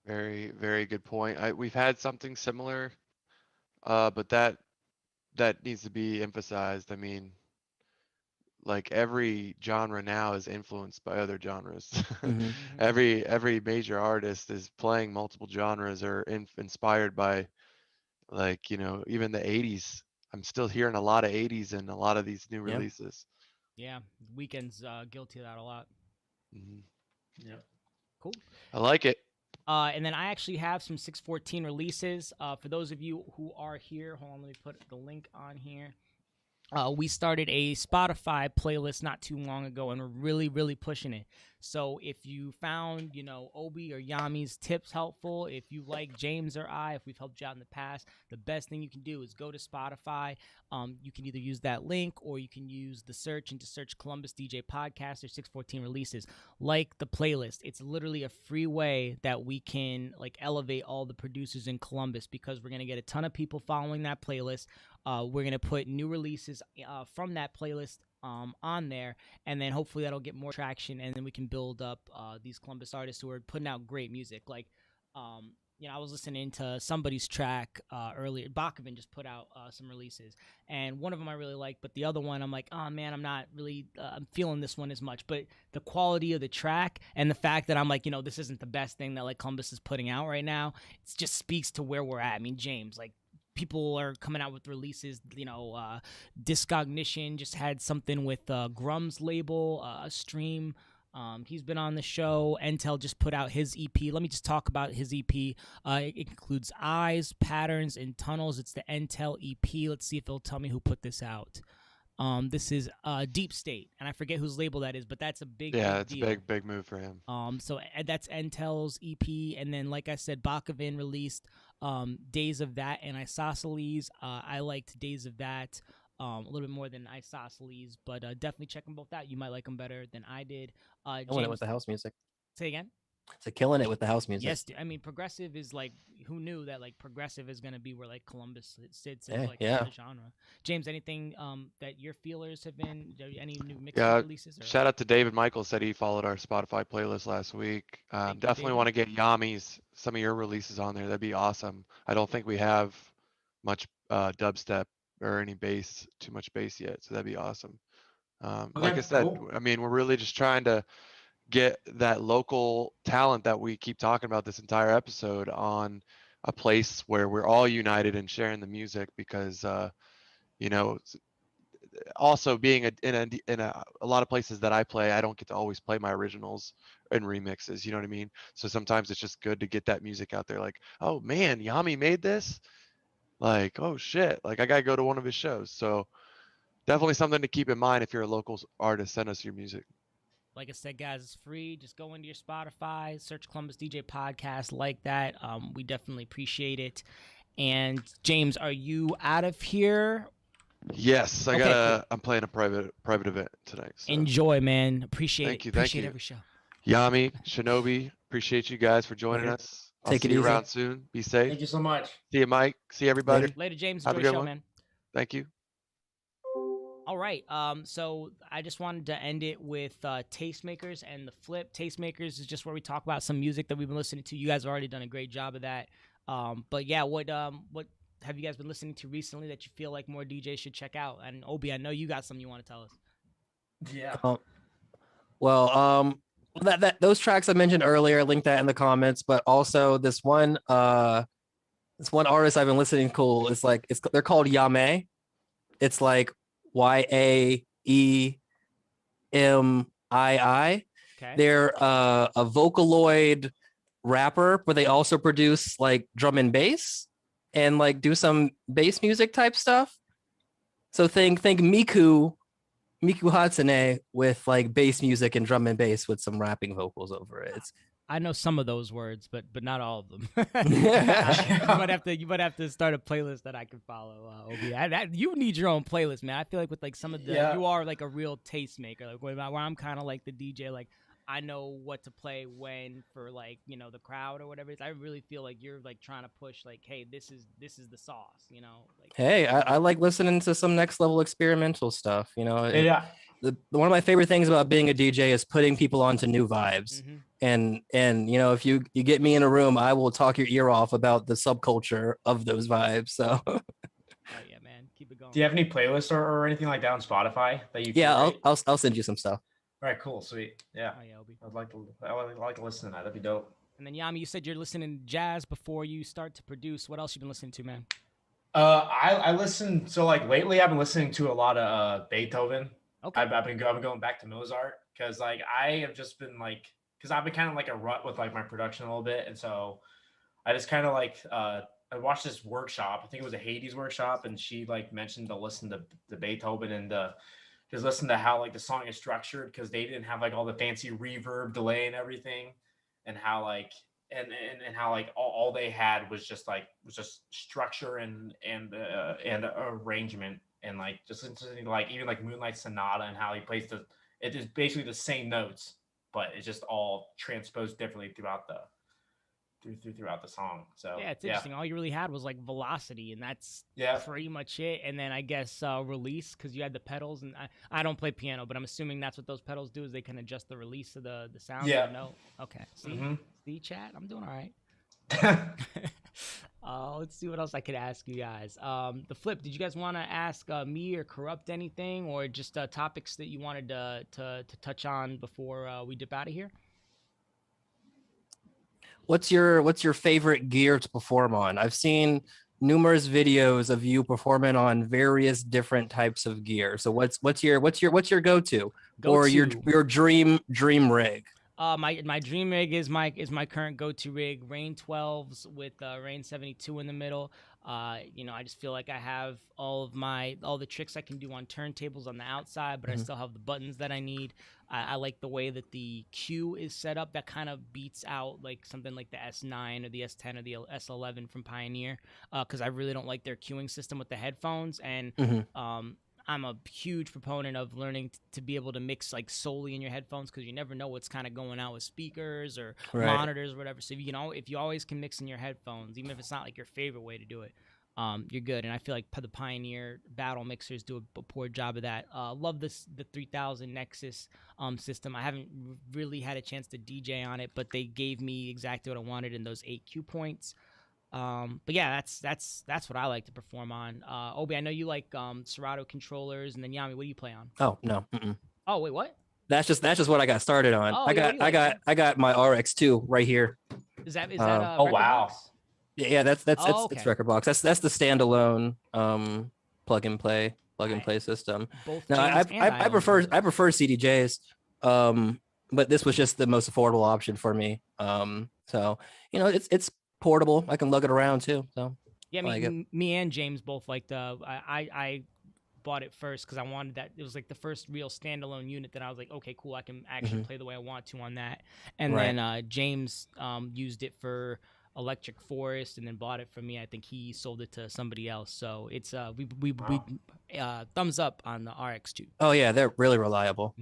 Very, very good point. We've had something similar, but that needs to be emphasized. I mean, like every genre now is influenced by other genres. Mhm. Every major artist is playing multiple genres or inspired by, like, even the 80s. I'm still hearing a lot of 80s in a lot of these new Yeah. releases. Yeah, Weekend's guilty of that a lot. Mhm. Yeah. Cool. I like it. And then I actually have some 614 releases. For those of you who are here, hold on, let me put the link on here. We started a Spotify playlist not too long ago, and we're really, really pushing it. So if you found, Obi or Yami's tips helpful, if you like James or if we've helped you out in the past, the best thing you can do is go to Spotify. You can either use that link or you can use the search and to search Columbus DJ Podcast or 614 releases. Like the playlist, it's literally a free way that we can elevate all the producers in Columbus, because we're gonna get a ton of people following that playlist. We're going to put new releases from that playlist on there, and then hopefully that'll get more traction, and then we can build up these Columbus artists who are putting out great music. I was listening to somebody's track earlier. Bakovin just put out some releases, and one of them I really like, but the other one I'm like, oh man, I'm not really I'm feeling this one as much. But the quality of the track and the fact that I'm like, this isn't the best thing that Columbus is putting out right now, it just speaks to where we're at. I mean, James, people are coming out with releases. Discognition just had something with Grum's label, a stream. He's been on the show. Entel just put out his EP. Let me just talk about his EP. It includes Eyes, Patterns, and Tunnels. It's the Entel EP. Let's see if it'll tell me who put this out. This is Deep State, and I forget whose label that is, but that's a big It's deal. a big move for him. So that's Entel's EP, and then like I said, Bakovin released Days of That and Isosceles. I liked Days of That a little bit more than Isosceles, but definitely check them both out. You might like them better than I did. Killing it with the house music. Say again. So killing it with the house music. Yes, I mean progressive is who knew that progressive is gonna be where Columbus sits in yeah. the genre. James, anything that your feelers have been? Any new mix releases? Shout out to David Michael, said he followed our Spotify playlist last week. Definitely want to get Yami's, some of your releases on there. That'd be awesome. I don't think we have much dubstep or any bass, too much bass yet, so that'd be awesome. Like I said, cool. I mean, we're really just trying to get that local talent that we keep talking about this entire episode on a place where we're all united and sharing the music, because also being in a lot of places that I play, I don't get to always play my originals and remixes, you know what I mean? So sometimes it's just good to get that music out there, like, oh man, Yami made this, oh shit, I gotta go to one of his shows. So definitely something to keep in mind. If you're a local artist, send us your music. Like I said, guys, it's free. Just go into your Spotify, search Columbus DJ Podcast, like that. We definitely appreciate it. And James, are you out of here? Yes, cool. I'm playing a private event tonight. So. Enjoy, man. Appreciate it. Thank you. Every show. Yami, Shinobi, appreciate you guys for joining us. I'll see you around soon. Be safe. Thank you so much. See you, Mike. See everybody. Later, James. Have Enjoy a good the show, one. man. Thank you. All right. So I just wanted to end it with Tastemakers and the Flip. Tastemakers is just where we talk about some music that we've been listening to. You guys have already done a great job of that. But yeah, what have you guys been listening to recently that you feel like more DJs should check out? And Obi, I know you got something you want to tell us. Yeah. Those tracks I mentioned earlier, link that in the comments. But also this one artist I've been listening to. Cool. They're called YAMI. It's like YAEMII. Okay. They're a Vocaloid rapper, but they also produce drum and bass and do some bass music type stuff. So think Miku Hatsune with bass music and drum and bass with some rapping vocals over it. I know some of those words, but not all of them. You might have to start a playlist that I can follow. Obi, you need your own playlist, man. I feel like with some of the, you are a real tastemaker. Where I'm kind of like the DJ. I know what to play when for like, you know, the crowd or whatever it is. I really feel like you're like trying to push like, hey, this is the sauce, you know? Like, Hey, I like listening to some next level experimental stuff. You know, Yeah. one of my favorite things about being a DJ is putting people onto new vibes. mhm. And you know, if you get me in a room, I will talk your ear off about the subculture of those vibes. So Oh yeah, man, keep it going. Do you have any playlists or anything like that on Spotify that you? yeah, curate? I'll send you some stuff. All right, cool, sweet. Yeah, Oh yeah, Obi. I would like to listen to that. That'd be dope. And then Yami, you said you're listening to jazz before you start to produce. What else you been listening to, man? I listen. So like lately, I've been listening to a lot of Beethoven. Okay. I've been going back to Mozart because like I have just been like because I've been kind of like a rut with like my production a little bit, and so I just kind of like I watched this workshop. I think it was a Hades workshop, and she like mentioned to listen to the Beethoven and just listen to how like the song is structured because they didn't have like all the fancy reverb, delay, and everything, and how like and how like all they had was just structure and arrangement and like just listening to like even like Moonlight Sonata and how he plays it is basically the same notes, but it's just all transposed differently throughout the song. So Yeah, it's interesting. All you really had was like velocity, and that's pretty much it. And then I guess release, because you had the pedals, and I don't play piano, but I'm assuming that's what those pedals do, is they can adjust the release of the sound. Yeah. Or the note. Okay. See, chat, I'm doing all right. Let's see what else I could ask you guys. The flip, did you guys want to ask me or Corrupt anything, or just topics that you wanted to touch on before we dip out of here? What's your favorite gear to perform on? I've seen numerous videos of you performing on various different types of gear. So what's your go-to or your dream rig? My dream rig is my current go-to rig, Rain 12s with Rain 72 in the middle. You know, I just feel like I have all the tricks I can do on turntables on the outside, but I still have the buttons that I need. I like the way that the Q is set up. That kind of beats out like something like the S9 or the S10 or the S11 from Pioneer, because I really don't like their queuing system with the headphones. And I'm a huge proponent of learning to be able to mix like solely in your headphones, because you never know what's kind of going out with speakers or monitors or whatever. So if you always can mix in your headphones, even if it's not like your favorite way to do it, you're good. And I feel like the Pioneer battle mixers do a poor job of that. Love the 3000 Nexus system. I haven't really had a chance to DJ on it, but they gave me exactly what I wanted in those 8 Q points. But yeah, that's what I like to perform on. Obi, I know you like Serato controllers, and then Yami, what do you play on? Oh no. Oh wait, what? That's just what I got started on. Oh, I got my RX2 right here. Is that oh wow. Box? Yeah, that's okay. it's Record Box. That's the standalone plug and play system. Both now I prefer CDJs, but this was just the most affordable option for me. So you know, it's portable. I can lug it around too. So yeah, me and James both liked. I bought it first because I wanted that. It was like the first real standalone unit that I was like, okay, cool, I can actually play the way I want to on that. And then James used it for Electric Forest and then bought it from me. I think he sold it to somebody else. So it's we thumbs up on the RX2. Oh yeah, they're really reliable.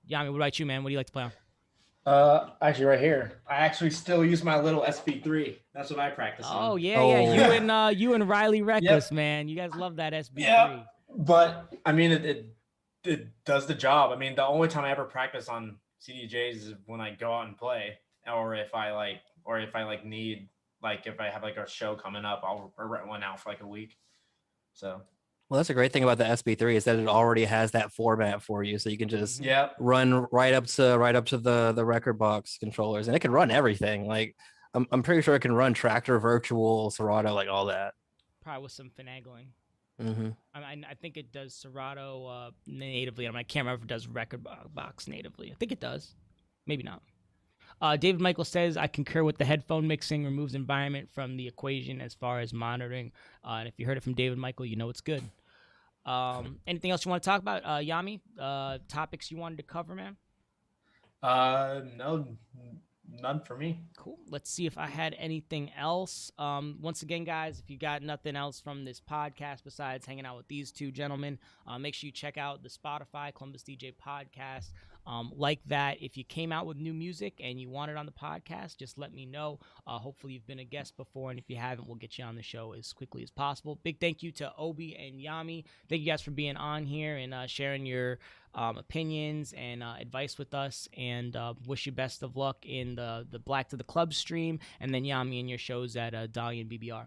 Yami, what about you, man? What do you like to play on? Actually right here. I actually still use my little SB3. That's what I practice on. Oh yeah. You and Riley Reckless, man. You guys love that SB3. Yeah, but I mean it does the job. I mean, the only time I ever practice on CDJs is when I go out and play, or if I need, like if I have like a show coming up, I'll rent one out for like a week. So well, that's a great thing about the SB3 is that it already has that format for you, so you can just run right up to the Record Box controllers, and it can run everything. Like I'm pretty sure it can run Tractor, Virtual, Serato, like all that. Probably with some finagling. I think it does Serato natively. I can't remember if it does Record Box natively. I think it does. Maybe not. David Michael says, I concur with the headphone mixing removes environment from the equation as far as monitoring. And if you heard it from David Michael, you know it's good. Anything else you want to talk about, Yami? Topics you wanted to cover, man? No, none for me. Cool. Let's see if I had anything else. Once again, guys, if you got nothing else from this podcast besides hanging out with these two gentlemen, make sure you check out the Spotify Columbus DJ podcast. like that. If you came out with new music and you want it on the podcast, just let me know. Hopefully you've been a guest before, and if you haven't, we'll get you on the show as quickly as possible. Big thank you to Obi and Yami. Thank you guys for being on here and sharing your opinions and advice with us, and wish you best of luck in the Black to the Club stream, and then Yami and your shows at Dahlia and BBR.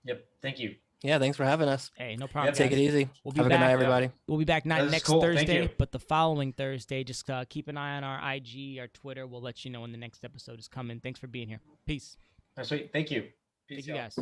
Yep. Thank you. Yeah, thanks for having us. Hey, no problem. Take it easy. We'll be Have a back. good night, everybody. We'll be back not That's next cool. Thank Thursday, you. but the following Thursday. Just keep an eye on our IG, our Twitter. We'll let you know when the next episode is coming. Thanks for being here. Peace. That's sweet. Thank you. Peace Thank you out. guys.